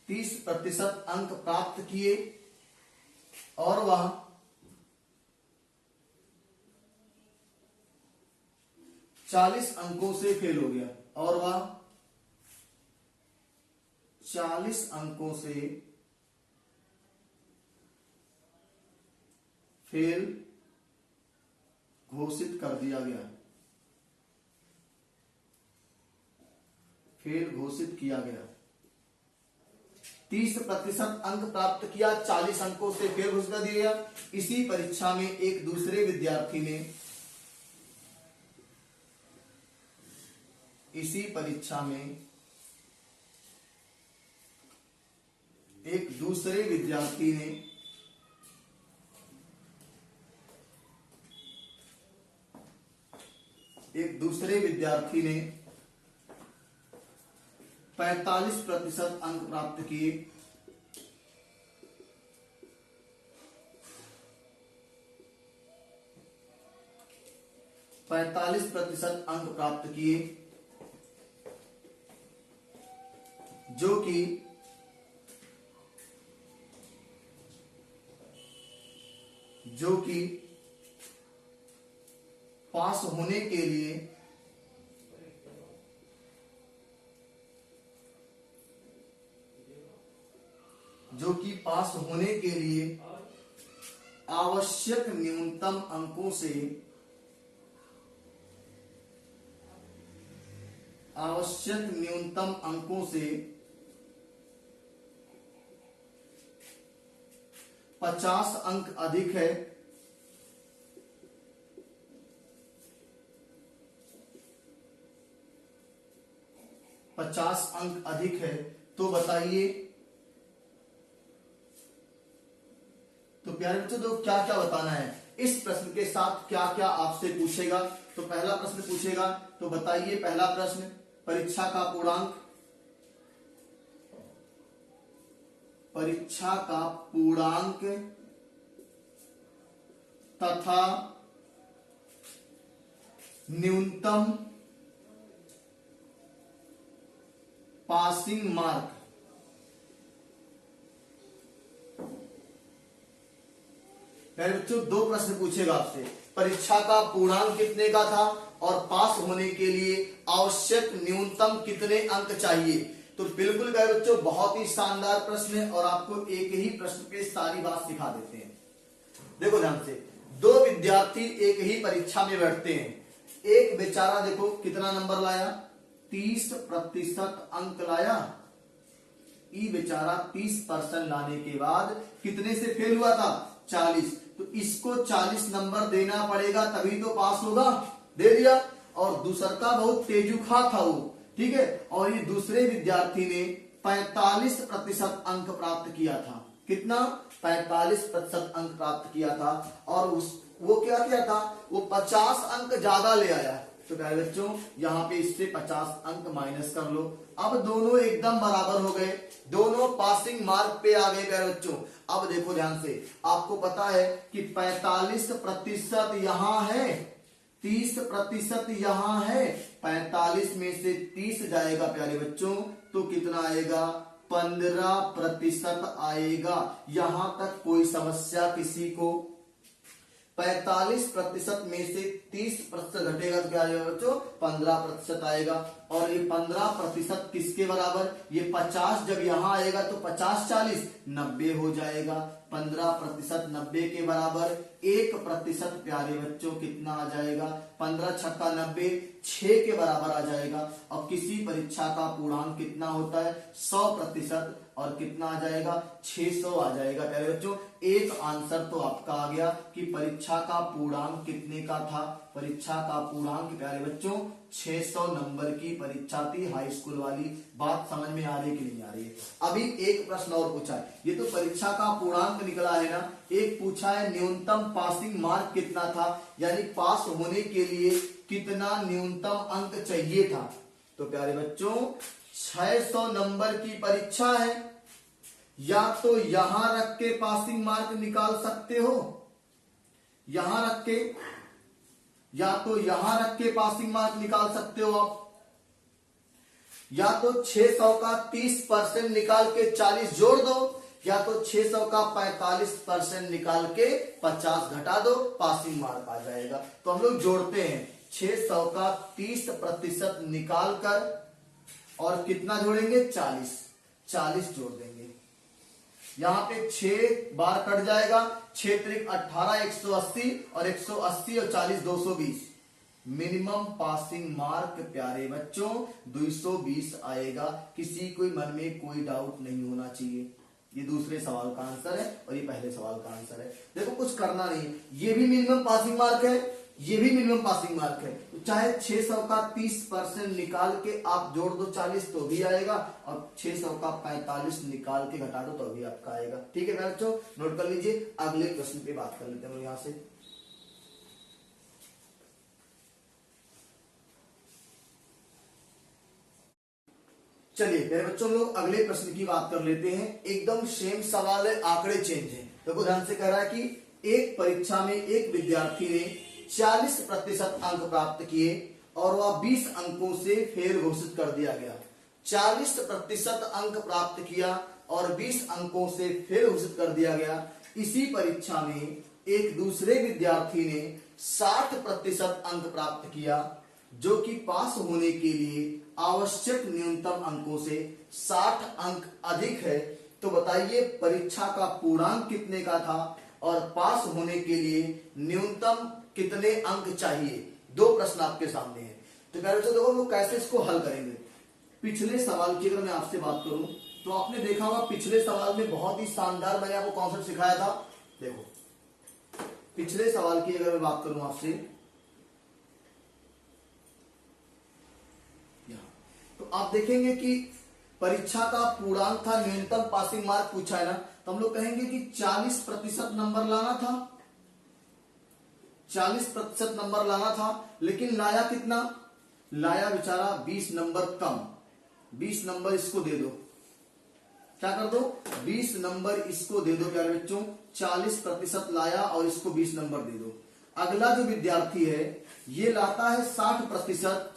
30% अंक प्राप्त किए और वह 40 अंकों से फेल हो गया। और वह 40 अंकों से फेल घोषित कर दिया गया, फेल घोषित किया गया। 30% अंक प्राप्त किया, 40 अंकों से फेल घोषित कर दिया गया। इसी परीक्षा में एक दूसरे विद्यार्थी ने, इसी परीक्षा में एक दूसरे विद्यार्थी ने एक दूसरे विद्यार्थी ने 45% अंक प्राप्त किए। 45% अंक प्राप्त किए, जो कि पास होने के लिए आवश्यक न्यूनतम अंकों से 50 अंक अधिक है, तो बताइए। तो प्यारे बच्चों तो क्या क्या बताना है इस प्रश्न के साथ, क्या क्या आपसे पूछेगा। तो पहला प्रश्न पूछेगा, तो बताइए पहला प्रश्न, परीक्षा का पूर्णांक तथा न्यूनतम पासिंग मार्क पहले बच्चों दो प्रश्न पूछेगा आपसे, परीक्षा का पूर्णांक कितने का था और पास होने के लिए आवश्यक न्यूनतम कितने अंक चाहिए। तो बिल्कुल पहले बच्चों बहुत ही शानदार प्रश्न है और आपको एक ही प्रश्न पे सारी बात सिखा देते हैं। देखो ध्यान से, दो विद्यार्थी एक ही परीक्षा में बैठते हैं। एक बेचारा देखो कितना नंबर लाया, 30% अंक लाया। ई बेचारा 30% लाने के बाद कितने से फेल हुआ था, 40। तो इसको 40 नंबर देना पड़ेगा तभी तो पास होगा, दे दिया। और दूसरा बहुत तेजुखा था वो, ठीक है, और ये दूसरे विद्यार्थी ने 45% अंक प्राप्त किया था। कितना, 45% अंक प्राप्त किया था। और वो क्या किया था, वो 50 अंक ज्यादा ले आया। तो प्यारे बच्चों यहाँ पे इससे 50 अंक माइनस कर लो। अब दोनों एकदम बराबर हो गए, दोनों पासिंग मार्क पे आ गए प्यारे बच्चों। अब देखो ध्यान से, आपको पता है कि 45% यहाँ है, 30% यहाँ है, 45 में से 30 जाएगा प्यारे बच्चों तो कितना आएगा, 15% आएगा। यहां तक कोई समस्या किसी को। 45% में से 30% घटेगा तो क्या आएगा बच्चों, 15% आएगा। और ये 15% किसके बराबर, ये 50 जब यहां आएगा तो 50 40 90 हो जाएगा। 15% 90 के बराबर, 1% प्यारे बच्चों कितना आ जाएगा, 15 छक्का 90, 6 के बराबर आ जाएगा। अब किसी परीक्षा का पूर्णांक कितना होता है, 100%, और कितना आ जाएगा, 600 आ जाएगा प्यारे बच्चों। एक आंसर तो आपका आ गया कि परीक्षा का पूर्णांक कितने का था। परीक्षा का पूर्णांक प्यारे बच्चों 600 नंबर की परीक्षा थी, हाई स्कूल वाली। बात समझ में आ रही है कि नहीं आ रही है। अभी एक प्रश्न और पूछा है, ये तो परीक्षा का पूर्णांक निकला है ना, एक पूछा है न्यूनतम पासिंग मार्क कितना था, यानी पास होने के लिए कितना न्यूनतम अंक चाहिए था। तो प्यारे बच्चों 600 नंबर की परीक्षा है, या तो यहां रख के पासिंग मार्क निकाल सकते हो, यहां रख के, या तो यहां रख के पासिंग मार्क निकाल सकते हो आप, या तो 600 का 30% निकाल के 40 जोड़ दो, या तो 600 का 45% निकाल के 50 घटा दो, पासिंग मार्क आ जाएगा। तो हम लोग जोड़ते हैं, 600 का 30% निकाल कर और कितना जोड़ेंगे, 40 जोड़ देंगे। यहां पे 6 बार कट जाएगा, 6 त्रिक 18, 180, और 180 और 40 220। मिनिमम पासिंग मार्क प्यारे बच्चों 220 आएगा। किसी कोई मन में कोई डाउट नहीं होना चाहिए। ये दूसरे सवाल का आंसर है और ये पहले सवाल का आंसर है। देखो कुछ करना नहीं, ये भी मिनिमम पासिंग मार्क है, ये भी मिनिमम पासिंग मार्क है। तो चाहे 600 का 30% निकाल के आप जोड़ दो 40 तो भी आएगा, और 600 का 45 निकाल के घटा दो तो भी आपका आएगा। ठीक है बच्चों, नोट कर लीजिए। अगले प्रश्न पे बात कर लेते हैं यहां से। चलिए मेरे बच्चों, लोग अगले प्रश्न की बात कर लेते हैं। एकदम सेम सवाल है, आंकड़े चेंज है। देखो ध्यान से कह रहा है कि एक परीक्षा में एक विद्यार्थी ने 40% अंक प्राप्त किए और वह 20 अंकों से फेल घोषित कर दिया गया। 40% अंक प्राप्त किया और 20 अंकों से फेल घोषित कर दिया गया। इसी परीक्षा में एक दूसरे विद्यार्थी ने 60% अंक प्राप्त किया, जो कि पास होने के लिए आवश्यक न्यूनतम अंकों से 60 अंक अधिक है। तो बताइए परीक्षा का पूर्णांक कितने का था और पास होने के लिए न्यूनतम कितने अंक चाहिए। दो प्रश्न आपके सामने हैं। तो पहले तो देखो लोग कैसे इसको हल करेंगे। पिछले सवाल की अगर मैं आपसे बात करूं तो आपने देखा होगा पिछले सवाल में बहुत ही शानदार मैंने आपको कॉन्सेप्ट सिखाया था। देखो पिछले सवाल की अगर मैं बात करूं आपसे, तो आप देखेंगे कि परीक्षा का पूर्णांक था, न्यूनतम पासिंग मार्क पूछा है ना, तो हम लोग कहेंगे कि 40% नंबर लाना था, 40% नंबर लाना था, लेकिन लाया कितना? लाया बेचारा 20 नंबर कम। 20 नंबर इसको दे दो, क्या कर दो? 20 नंबर इसको दे दो प्यारे बच्चों। 40% लाया और इसको 20 नंबर दे दो। अगला जो विद्यार्थी है ये लाता है 60%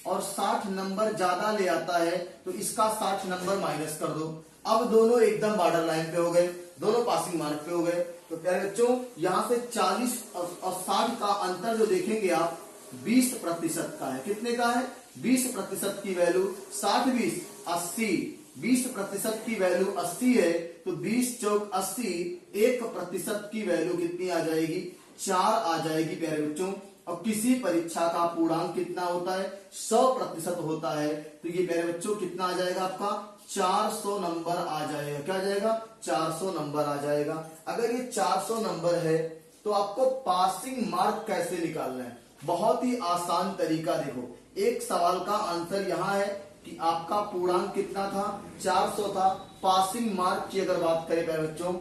और 60 नंबर ज्यादा ले आता है, तो इसका 60 नंबर माइनस कर दो। अब दोनों एकदम बॉर्डर लाइन पे हो गए, दोनों पासिंग मार्क पे हो गए। तो प्यारे बच्चों यहां से 40 और 60 का अंतर जो देखेंगे आप 20% का है। कितने का है? 20% की वैल्यू 60 20 80, 20% की वैल्यू 80 है, तो 20 चौक 80, 1% की वैल्यू कितनी आ जाएगी? 4 आ जाएगी प्यारे बच्चों। और किसी परीक्षा का पूर्णांक कितना होता है? 100% होता है, तो ये प्यारे बच्चों कितना आ जाएगा आपका? 400 नंबर आ जाएगा। क्या आ जाएगा? 400 नंबर आ जाएगा। अगर ये 400 नंबर है तो आपको पासिंग मार्क कैसे निकालना है? बहुत ही आसान तरीका। देखो एक सवाल का आंसर यहां है कि आपका पूर्णांक कितना था? 400 था। पासिंग मार्क की अगर बात करें प्यारे बच्चों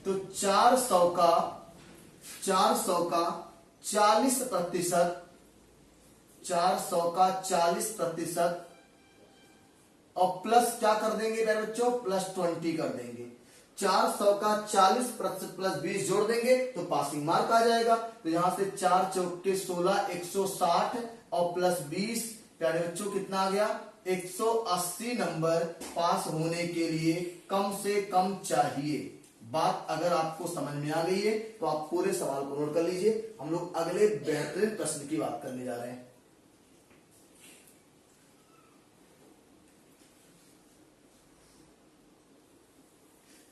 तो 400 का 40%, 400 का 40% और प्लस क्या कर देंगे प्यारे बच्चों? +20 कर देंगे। 400 का 40% प्लस 20 जोड़ देंगे तो पासिंग मार्क आ जाएगा। तो यहां से 4 चौके 16, 160 और प्लस 20 प्यारे बच्चों कितना आ गया? 180 नंबर पास होने के लिए कम से कम चाहिए। बात अगर आपको समझ में आ गई है तो आप पूरे सवाल को नोट कर लीजिए। हम लोग अगले बेहतरीन प्रश्न की बात करने जा रहे हैं।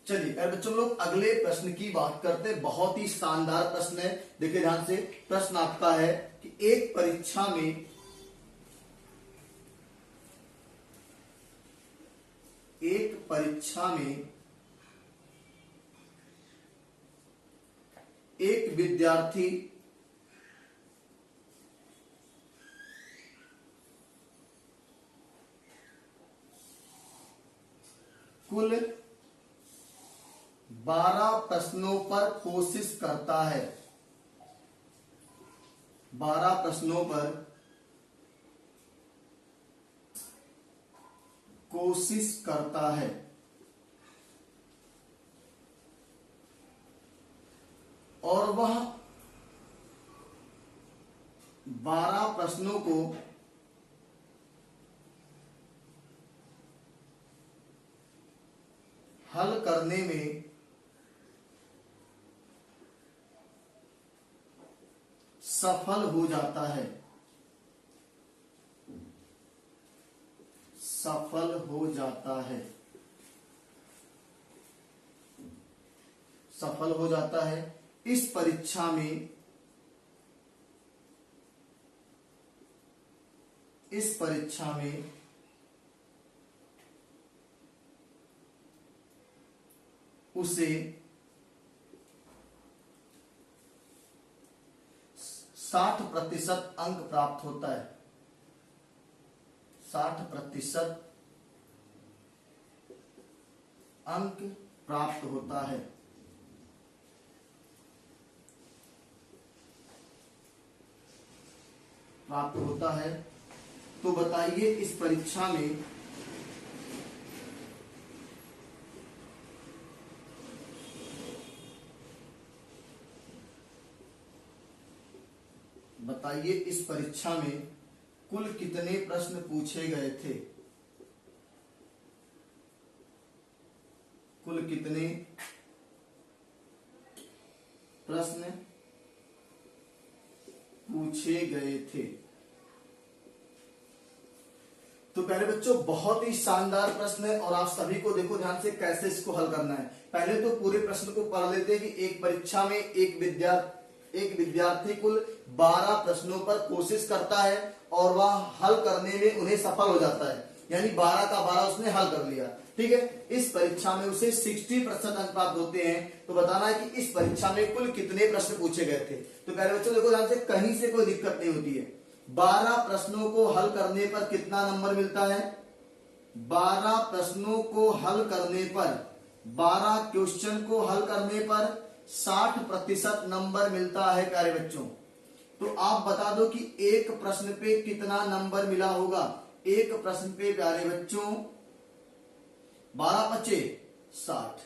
चलिए यार बच्चों लोग अगले प्रश्न की बात करते हैं। बहुत ही शानदार प्रश्न है, देखिए ध्यान से। प्रश्न आपका है कि एक परीक्षा में एक विद्यार्थी कुल 12 प्रश्नों पर कोशिश करता है। 12 प्रश्नों पर कोशिश करता है और वह 12 प्रश्नों को हल करने में सफल हो जाता है। सफल हो जाता है। सफल हो जाता है। इस परीक्षा में उसे 60% अंक प्राप्त होता है। 60% अंक प्राप्त होता है। तो बताइए इस परीक्षा में कुल कितने प्रश्न पूछे गए थे? कुल कितने प्रश्न पूछे गए थे? तो प्यारे बच्चों बहुत ही शानदार प्रश्न है और आप सभी को देखो ध्यान से कैसे इसको हल करना है। पहले तो पूरे प्रश्न को पढ़ लेते हैं कि एक परीक्षा में एक विद्यार्थी कुल 12 प्रश्नों पर कोशिश करता है और वह हल करने में उन्हें सफल हो जाता है। यानी 12 का 12 उसने हल कर लिया। ठीक है, इस परीक्षा में उसे 60% अंक प्राप्त होते हैं। तो बताना है कि इस परीक्षा में कुल कितने प्रश्न पूछे गए थे। तो प्यारे बच्चों देखो ध्यान से, कहीं से कोई दिक्कत नहीं होती है। 12 प्रश्नों को हल करने पर कितना नंबर मिलता है? 12 प्रश्नों को हल करने पर, 12 क्वेश्चन को हल करने पर 60% नंबर मिलता है प्यारे बच्चों। तो आप बता दो कि एक प्रश्न पे कितना नंबर मिला होगा। एक प्रश्न पे प्यारे बच्चों 12 बचे 60,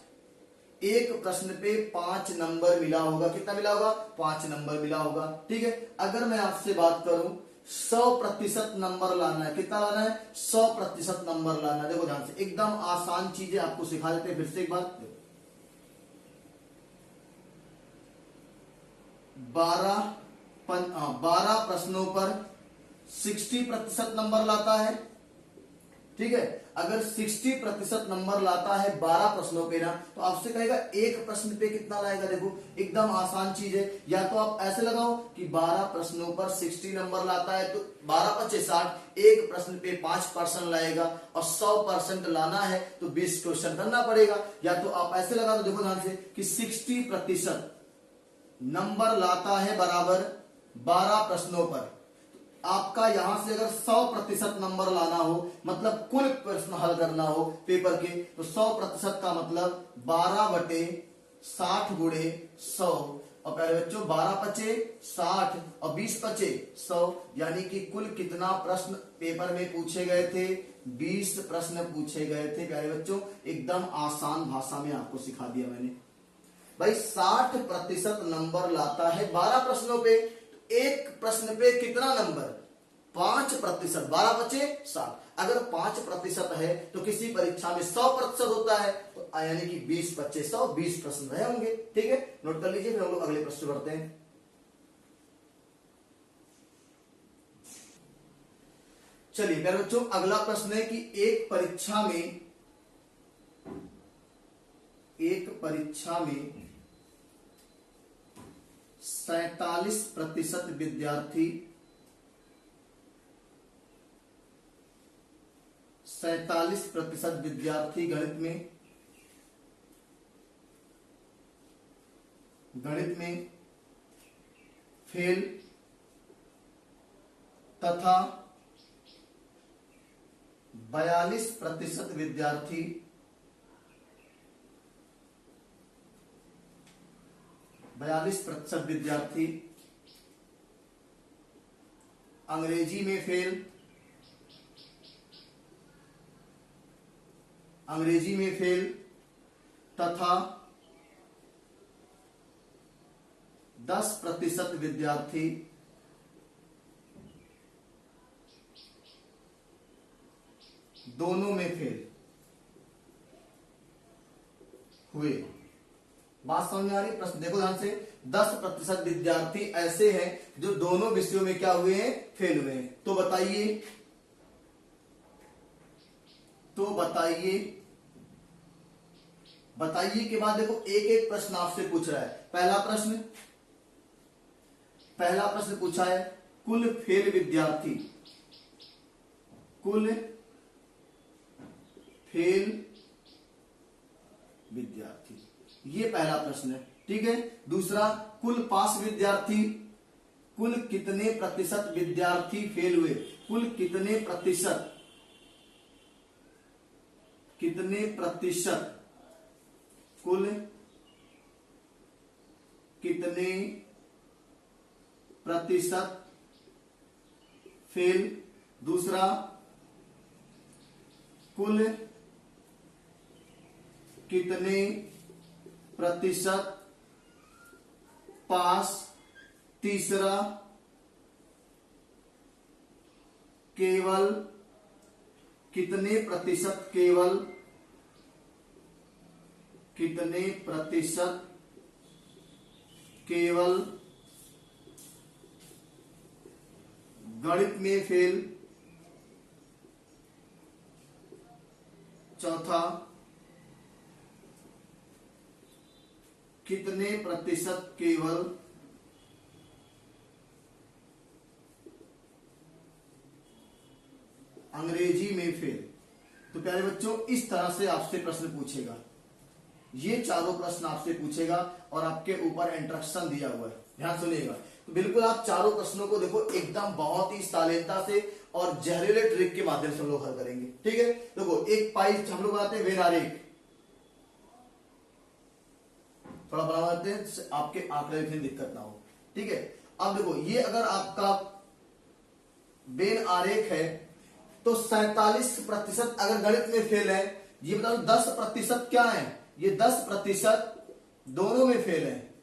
एक प्रश्न पे 5 नंबर मिला होगा। कितना मिला होगा? 5 नंबर मिला होगा। ठीक है, अगर मैं आपसे बात करूं 100% नंबर लाना है, कितना लाना है? 100% नंबर लाना है। देखो ध्यान से, एकदम आसान चीजें आपको सिखा देते हैं। फिर से एक बार, 12 प्रश्नों पर 60% नंबर लाता है। ठीक है, अगर 60% नंबर लाता है 12 प्रश्नों पे ना, तो आपसे कहेगा एक प्रश्न पे कितना लाएगा। देखो एकदम आसान चीज है। या तो आप ऐसे लगाओ कि 12 प्रश्नों पर 60 नंबर लाता है तो 12 पच्चीस 60, एक प्रश्न पे 5% लाएगा और 100% लाना है तो 20 क्वेश्चन करना पड़ेगा। या तो आप ऐसे लगा दो, देखो ध्यान से, कि 60% नंबर लाता है बराबर 12 प्रश्नों पर। आपका यहां से अगर 100% नंबर लाना हो, मतलब कुल प्रश्न हल करना हो पेपर के, तो 100% का मतलब 12/60 गुणे 100। और प्यारे बच्चों 12 पचे 60 और 20 पचे 100, यानी कि कुल कितना प्रश्न पेपर में पूछे गए थे? 20 प्रश्न पूछे गए थे प्यारे बच्चों। एकदम आसान भाषा में आपको सिखा दिया मैंने। भाई 60% नंबर लाता है 12 प्रश्नों पे, तो एक प्रश्न पे कितना नंबर? 5%। 12 बचे 60, अगर 5% है तो किसी परीक्षा में 100% होता है, तो यानी कि 20 बच्चे 100, 20 प्रश्न रहे होंगे। ठीक है, नोट कर लीजिए। फिर हम लोग अगले प्रश्न बढ़ते हैं। चलिए प्यारे बच्चों, अगला प्रश्न है कि एक परीक्षा में 47% विद्यार्थी 47% विद्यार्थी गणित में फेल तथा 42% विद्यार्थी अंग्रेजी में फेल तथा 10% विद्यार्थी दोनों में फेल हुए। बात समझ में आ रही? प्रश्न देखो ध्यान से, 10% विद्यार्थी ऐसे हैं जो दोनों विषयों में क्या हुए हैं? फेल हुए हैं। तो बताइए के बाद देखो एक एक प्रश्न आपसे पूछ रहा है। पहला प्रश्न पूछा है, कुल फेल विद्यार्थी, ये पहला प्रश्न है। ठीक है, दूसरा, कुल पास विद्यार्थी, कुल कितने प्रतिशत विद्यार्थी फेल हुए? कुल कितने प्रतिशत कुल कितने प्रतिशत फेल। दूसरा, कुल कितने प्रतिशत पास। तीसरा, केवल कितने प्रतिशत केवल गणित में फेल। चौथा, कितने प्रतिशत केवल अंग्रेजी में फेल। तो प्यारे बच्चों इस तरह से आपसे प्रश्न पूछेगा, ये चारों प्रश्न आपसे पूछेगा और आपके ऊपर इंस्ट्रक्शन दिया हुआ है, ध्यान सुनिएगा। तो बिल्कुल आप चारों प्रश्नों को देखो एकदम बहुत ही शालीनता से और जहरीले ट्रिक के माध्यम से हम लोग हल करेंगे, ठीक है। देखो एक पाई हम लोग बनाते हैं वेन आरेख, थोड़ा बना देते हैं आपके आंकड़े लिखने में दिक्कत ना हो, ठीक है। अब देखो ये अगर आपका वेन आरेख है तो 47% अगर गणित में फेल है, ये बता दो 10% क्या है, ये 10% दोनों में फेल है,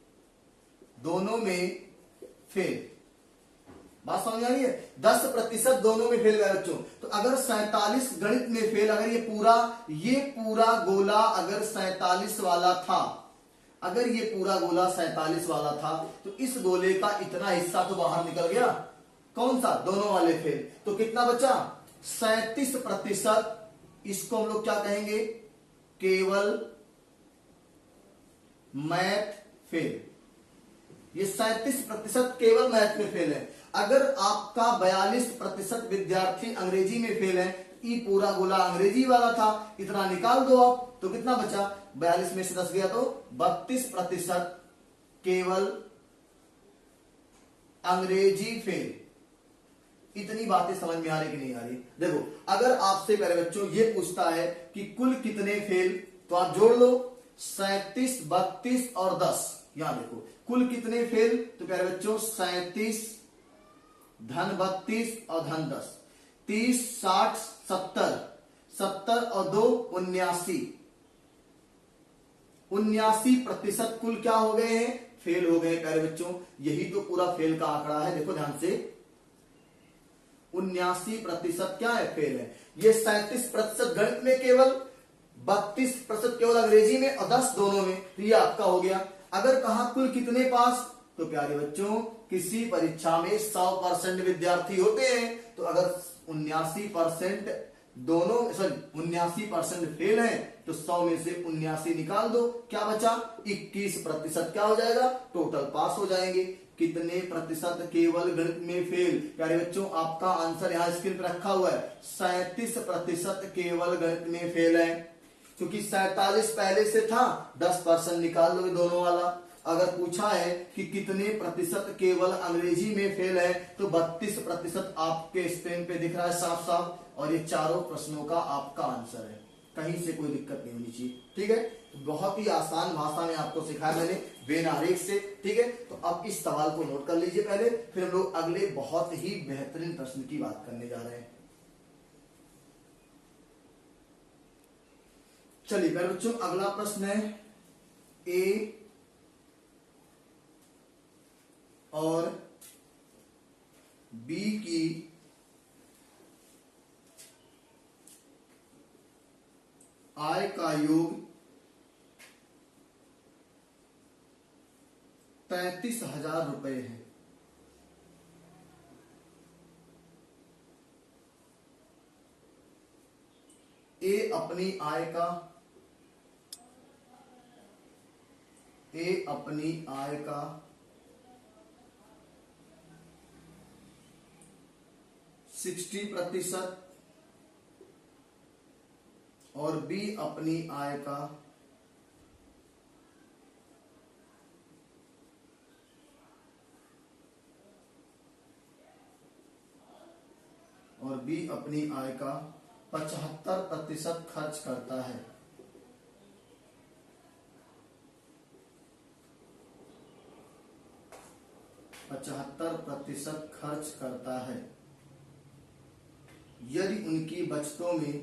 दोनों में फेल, बात समझ आ रही है। 10% दोनों में फेल गए बच्चों। तो अगर 47 गणित में फेल, अगर ये पूरा गोला अगर 47 वाला था, अगर ये पूरा गोला 47 वाला था, तो इस गोले का इतना हिस्सा तो बाहर निकल गया, कौन सा, दोनों वाले फेल। तो कितना बचा, 37%। इसको हम लोग क्या कहेंगे, केवल मैथ फेल। ये 37% केवल मैथ में फेल है। अगर आपका 42% विद्यार्थी अंग्रेजी में फेल है, ये पूरा गोला अंग्रेजी वाला था, इतना निकाल दो आप, तो कितना बचा, 42 में से 10 गया तो 32% केवल अंग्रेजी फेल। इतनी बातें समझ में आ रही कि नहीं आ रही। देखो अगर आपसे पहले बच्चों ये पूछता है कि कुल कितने फेल, तो आप जोड़ लो 37, 32 और 10। यहां देखो कुल कितने फेल, तो प्यारे बच्चों 37 धन 32 और धन 10, 30, 60, 70, 70 और 2 79, 79% कुल क्या हो गए हैं, फेल हो गए प्यारे बच्चों। यही तो पूरा फेल का आंकड़ा है, देखो ध्यान से, 79% क्या है, फेल है। ये 37% गणित में केवल, 32% केवल अंग्रेजी में और 10 दोनों में, तो ये आपका हो गया। अगर कहा कुल कितने पास, तो प्यारे बच्चों किसी परीक्षा में 100% विद्यार्थी होते हैं, तो अगर 79% दोनों, सॉरी 79% फेल है, तो 100 में से 79 निकाल दो, क्या बचा, 21% क्या हो जाएगा, टोटल पास हो जाएंगे। कितने प्रतिशत केवल गणित में फेल, प्यारे बच्चों आपका आंसर यहां स्क्रीन पर रखा हुआ है, 37% केवल गणित में फेल है। क्योंकि 47 पहले से था, 10% निकाल दोगे दोनों वाला। अगर पूछा है कि कितने प्रतिशत केवल अंग्रेजी में फेल है, तो 32% आपके स्क्रीन पे दिख रहा है साफ साफ, और ये चारों प्रश्नों का आपका आंसर है, कहीं से कोई दिक्कत नहीं होनी चाहिए, ठीक है। बहुत ही आसान भाषा में आपको सिखाया मैंने वेन आरेख से, ठीक है। तो अब इस सवाल को नोट कर लीजिए पहले, फिर हम लोग अगले बहुत ही बेहतरीन प्रश्न की बात करने जा रहे हैं। चलिए मेरे बच्चों अगला प्रश्न है, ए और बी की आय का योग 33,000 रुपए है। ए अपनी आय का 60% और बी अपनी आय का 75% खर्च करता है। खर्च करता है। यदि उनकी बचतों में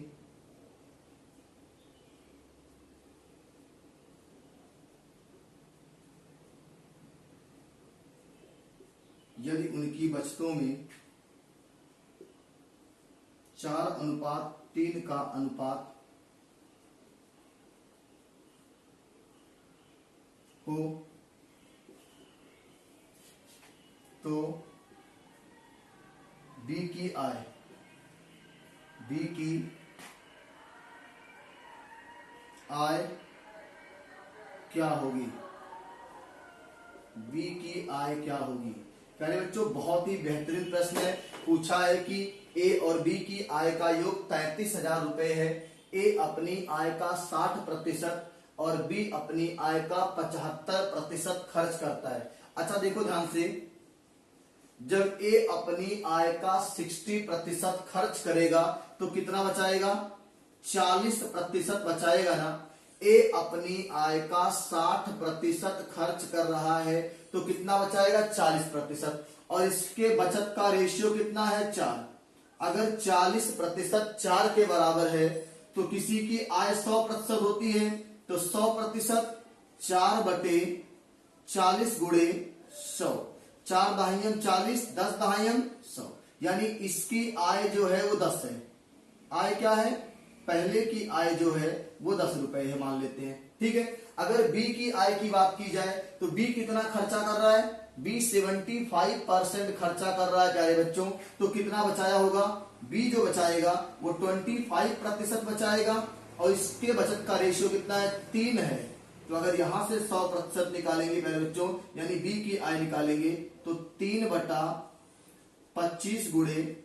यदि उनकी बचतों में 4:3 का अनुपात हो तो बी की आय क्या होगी? बी की आय क्या होगी? पहले बच्चों बहुत ही बेहतरीन प्रश्न है। पूछा है कि ए और बी की आय का योग 33,000 रुपए है। ए अपनी आय का 60% और बी अपनी आय का 75% खर्च करता है। अच्छा देखो ध्यान से, जब ए अपनी आय का 60% खर्च करेगा तो कितना बचाएगा? 40% बचाएगा ना। ए अपनी आय का 60% खर्च कर रहा है तो कितना बचाएगा? 40%। और इसके बचत का रेशियो कितना है? 4। अगर 40% 4 के बराबर है तो किसी की आय 100% होती है, तो 100% 4/40 गुणे 100, 4 दहाइयम 40, 10 दहाइयम 100, यानी इसकी आय जो है वो 10 है। आय क्या है? पहले की आय जो है वो 10 रुपए है मान लेते हैं, ठीक है। अगर बी की आय की बात की जाए तो बी कितना खर्चा कर रहा है? बी 75% खर्चा कर रहा है प्यारे बच्चों, तो कितना बचाया होगा? बी जो बचाएगा वो 25% बचाएगा और इसके बचत का रेशियो कितना है? 3 है। तो अगर यहां से 100% निकालेंगे प्यारे बच्चों, यानी बी की आय निकालेंगे तो 3/25 गुणे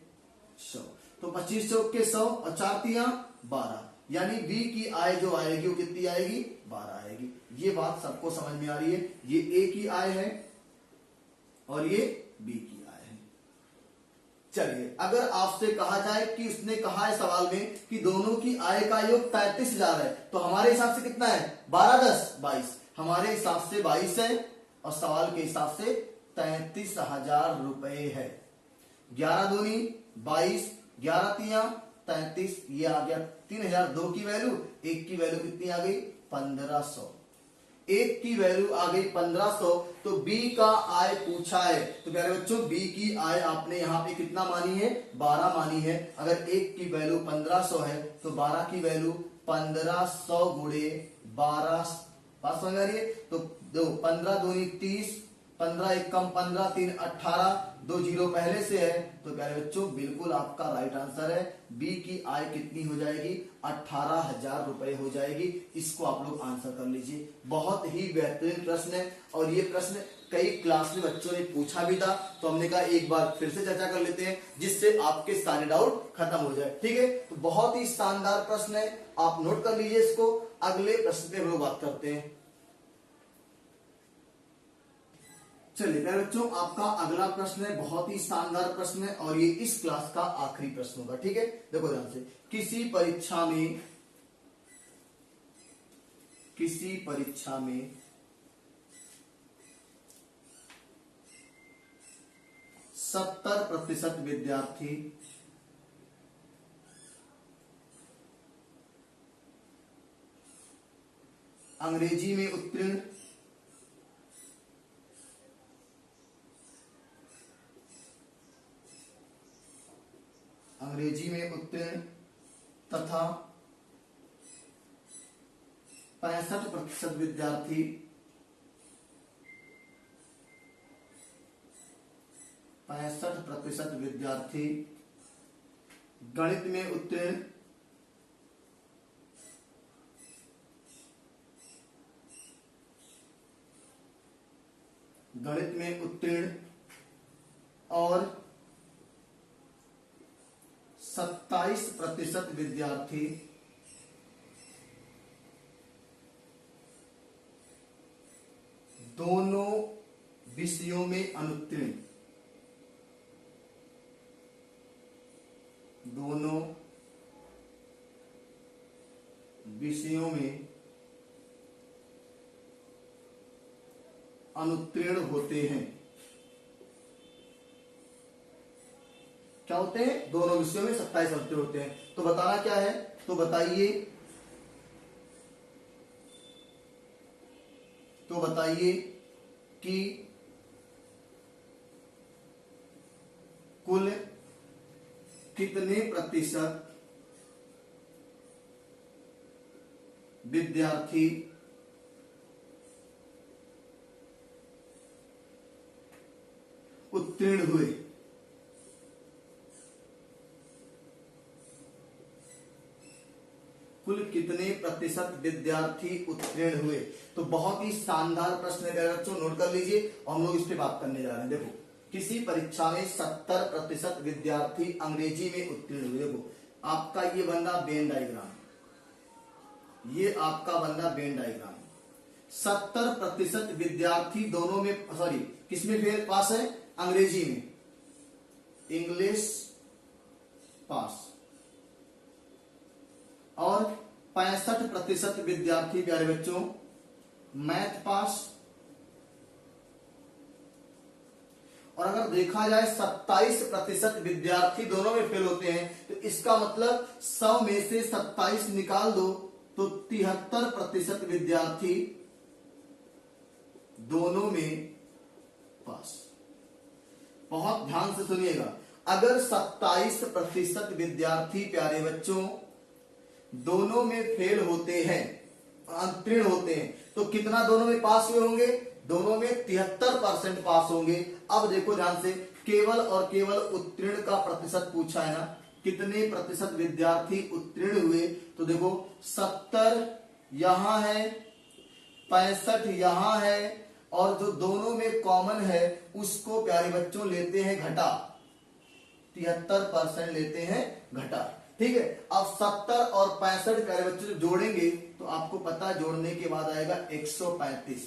100, तो 25 चौके 100 और 4 तिया 12, यानी बी की आय जो आएगी वो कितनी आएगी? 12 आएगी। ये बात सबको समझ में आ रही है? ये ए की आय है और ये बी की आय है। चलिए, अगर आपसे कहा जाए कि उसने कहा है सवाल में कि दोनों की आय का योग 33,000 है, तो हमारे हिसाब से कितना है? 12 10 22, हमारे हिसाब से 22 है और सवाल के हिसाब से 33,000 रुपए है। 11 दूनी 22, 11 तिया 33, ये आ गया 3,000। 2 की वैल्यू, 1 की वैल्यू कितनी आ गई? 1500। 1 की वैल्यू आ गई 1500, तो बी का आय पूछा है। तो प्यारे बच्चों, बी की आय आपने यहाँ पे कितना मानी है? 12 मानी है। अगर 1 की वैल्यू 1500 है तो 12 की वैल्यू 1500 गुणे 12, बात समझ आ रही है? तो 15 दूनी 30, 15 1 कम 15, 3 18, 2 जीरो पहले से है, तो प्यारे बच्चों बिल्कुल आपका राइट आंसर है। बी की आय कितनी हो जाएगी? 18,000 रुपए हो जाएगी। इसको आप लोग आंसर कर लीजिए। बहुत ही बेहतरीन प्रश्न है और ये प्रश्न कई क्लास में बच्चों ने पूछा भी था, तो हमने कहा एक बार फिर से चर्चा कर लेते हैं जिससे आपके सारे डाउट खत्म हो जाए, ठीक है। तो बहुत ही शानदार प्रश्न है, आप नोट कर लीजिए इसको। अगले प्रश्न पे हम लोग बात करते हैं। चलिए प्यारे बच्चों, आपका अगला प्रश्न है, बहुत ही शानदार प्रश्न है और ये इस क्लास का आखिरी प्रश्न होगा, ठीक है। देखो ध्यान से, किसी परीक्षा में 70% विद्यार्थी अंग्रेजी में उत्तीर्ण तथा 65% विद्यार्थी गणित में उत्तीर्ण और 27% विद्यार्थी दोनों विषयों में अनुत्तीर्ण होते हैं। क्या होते हैं? दोनों विषयों में 27 उत्तीर्ण होते हैं। तो बताना क्या है? तो बताइए कि कुल कितने प्रतिशत विद्यार्थी उत्तीर्ण हुए। कुल कितने प्रतिशत विद्यार्थी उत्तीर्ण हुए। तो बहुत ही शानदार प्रश्न है बच्चों, नोट कर लीजिए और हम लोग इस पे बात करने जा रहे हैं। देखो, किसी परीक्षा में 70% विद्यार्थी अंग्रेजी में उत्तीर्ण हुए। देखो आपका ये बन रहा वेन डायग्राम, ये आपका बन रहा वेन डायग्राम। 70% विद्यार्थी दोनों में, सॉरी किसमें फेल पास है, अंग्रेजी में, इंग्लिश पास, और 65% विद्यार्थी प्यारे बच्चों मैथ पास। और अगर देखा जाए 27% विद्यार्थी दोनों में फेल होते हैं, तो इसका मतलब 100 में से 27 निकाल दो तो 73% विद्यार्थी दोनों में पास। बहुत ध्यान से सुनिएगा, अगर 27% विद्यार्थी प्यारे बच्चों दोनों में फेल होते हैं, उत्तीर्ण होते हैं, तो कितना दोनों में पास हुए होंगे, दोनों में 73% पास होंगे। अब देखो ध्यान से, केवल और केवल उत्तीर्ण का प्रतिशत पूछा है ना, कितने प्रतिशत विद्यार्थी उत्तीर्ण हुए, तो देखो 70 यहां है, 65 यहां है, और जो दोनों में कॉमन है उसको प्यारे बच्चों लेते हैं घटा, 73% लेते हैं घटा। ठीक है, अब 70 और 65 प्यारे बच्चों जो जोड़ेंगे तो आपको पता है जोड़ने के बाद आएगा 135,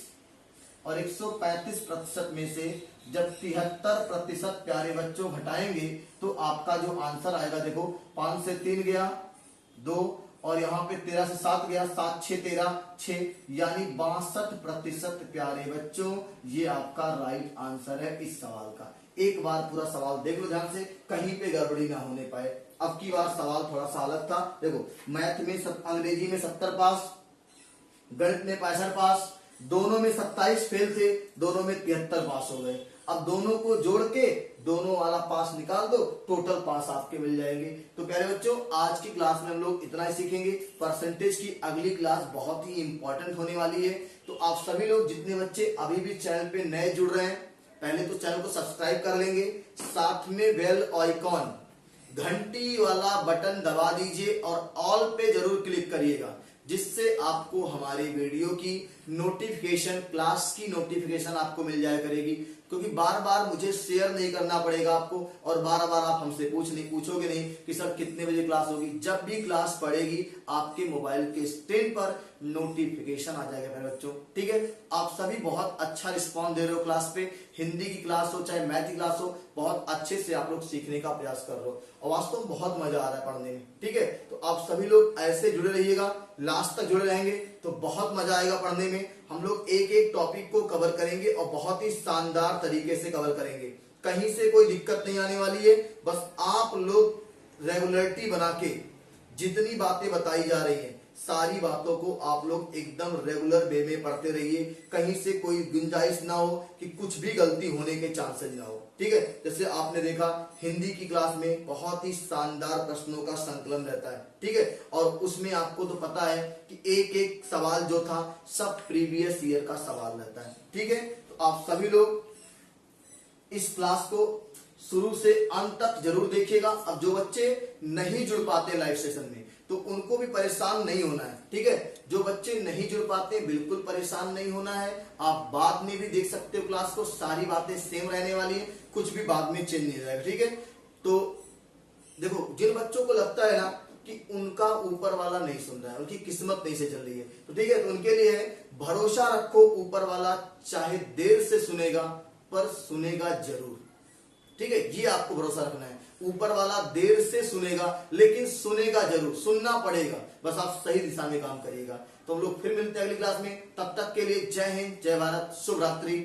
और 135% में से जब 73% प्यारे बच्चों घटाएंगे तो आपका जो आंसर आएगा, देखो 5 से 3 गया 2, और यहाँ पे 13 से 7 गया 7 6 13 6, यानी 62% प्यारे बच्चों ये आपका राइट आंसर है इस सवाल का। एक बार पूरा सवाल देख लो ध्यान से, कहीं पे गड़बड़ी ना होने पाए। अब की बार सवाल थोड़ा सा अलग था। देखो मैथ में अंग्रेजी में 70 पास, गणित में 65 पास, दोनों में 27 फेल थे, दोनों में 73 पास हो गए। अब दोनों को जोड़ के दोनों वाला पास निकाल दो, टोटल पास आपके मिल जाएंगे। तो प्यारे बच्चों आज की क्लास में हम लोग इतना ही सीखेंगे। परसेंटेज की अगली क्लास बहुत ही इंपॉर्टेंट होने वाली है। तो आप सभी लोग जितने बच्चे अभी भी चैनल पे नए जुड़ रहे हैं, पहले तो चैनल को सब्सक्राइब कर लेंगे, साथ में बेल आइकॉन घंटी वाला बटन दबा दीजिए और ऑल पे जरूर क्लिक करिएगा, जिससे आपको हमारे वीडियो की नोटिफिकेशन, क्लास की नोटिफिकेशन आपको मिल जाया करेगी। क्योंकि बार बार मुझे शेयर नहीं करना पड़ेगा आपको, और बार बार आप हमसे पूछोगे नहीं कि सर कितने बजे क्लास होगी। जब भी क्लास पड़ेगी आपके मोबाइल के स्क्रीन पर नोटिफिकेशन आ जाएगा मेरे बच्चों। ठीक है, आप सभी बहुत अच्छा रिस्पॉन्स दे रहे हो क्लास पे, हिंदी की क्लास हो चाहे मैथ की क्लास हो, बहुत अच्छे से आप लोग सीखने का प्रयास कर रहे हो और वास्तव में बहुत मजा आ रहा है पढ़ने में। ठीक है, तो आप सभी लोग ऐसे जुड़े रहिएगा, लास्ट तक जुड़े रहेंगे तो बहुत मजा आएगा पढ़ने में। हम लोग एक एक टॉपिक को कवर करेंगे और बहुत ही शानदार तरीके से कवर करेंगे, कहीं से कोई दिक्कत नहीं आने वाली है। बस आप लोग रेगुलरिटी बना के जितनी बातें बताई जा रही हैं सारी बातों को आप लोग एकदम रेगुलर वे में पढ़ते रहिए, कहीं से कोई गुंजाइश ना हो कि कुछ भी गलती होने के चांसेस ना हो। ठीक है, जैसे आपने देखा हिंदी की क्लास में बहुत ही शानदार प्रश्नों का संकलन रहता है। ठीक है, और उसमें आपको तो पता है कि एक एक सवाल जो था सब प्रीवियस ईयर का सवाल रहता है। ठीक है, तो आप सभी लोग इस क्लास को शुरू से अंत तक जरूर देखिएगा। अब जो बच्चे नहीं जुड़ पाते लाइव सेशन में तो उनको भी परेशान नहीं होना है। ठीक है, जो बच्चे नहीं जुड़ पाते बिल्कुल परेशान नहीं होना है, आप बाद में भी देख सकते हो क्लास को, सारी बातें सेम रहने वाली है, कुछ भी बाद में चेंज नहीं रहेगा। ठीक है, तो देखो जिन बच्चों को लगता है ना कि उनका ऊपर वाला नहीं सुन रहा है, उनकी किस्मत नहीं से चल रही है, तो ठीक है, तो उनके लिए भरोसा रखो, ऊपर वाला चाहे देर से सुनेगा पर सुनेगा जरूर। ठीक है, ये आपको भरोसा रखना है, ऊपर वाला देर से सुनेगा लेकिन सुनेगा जरूर, सुनना पड़ेगा, बस आप सही दिशा में काम करिएगा। तो हम लोग फिर मिलते हैं अगली क्लास में, तब तक के लिए जय हिंद, जय भारत, शुभ रात्रि।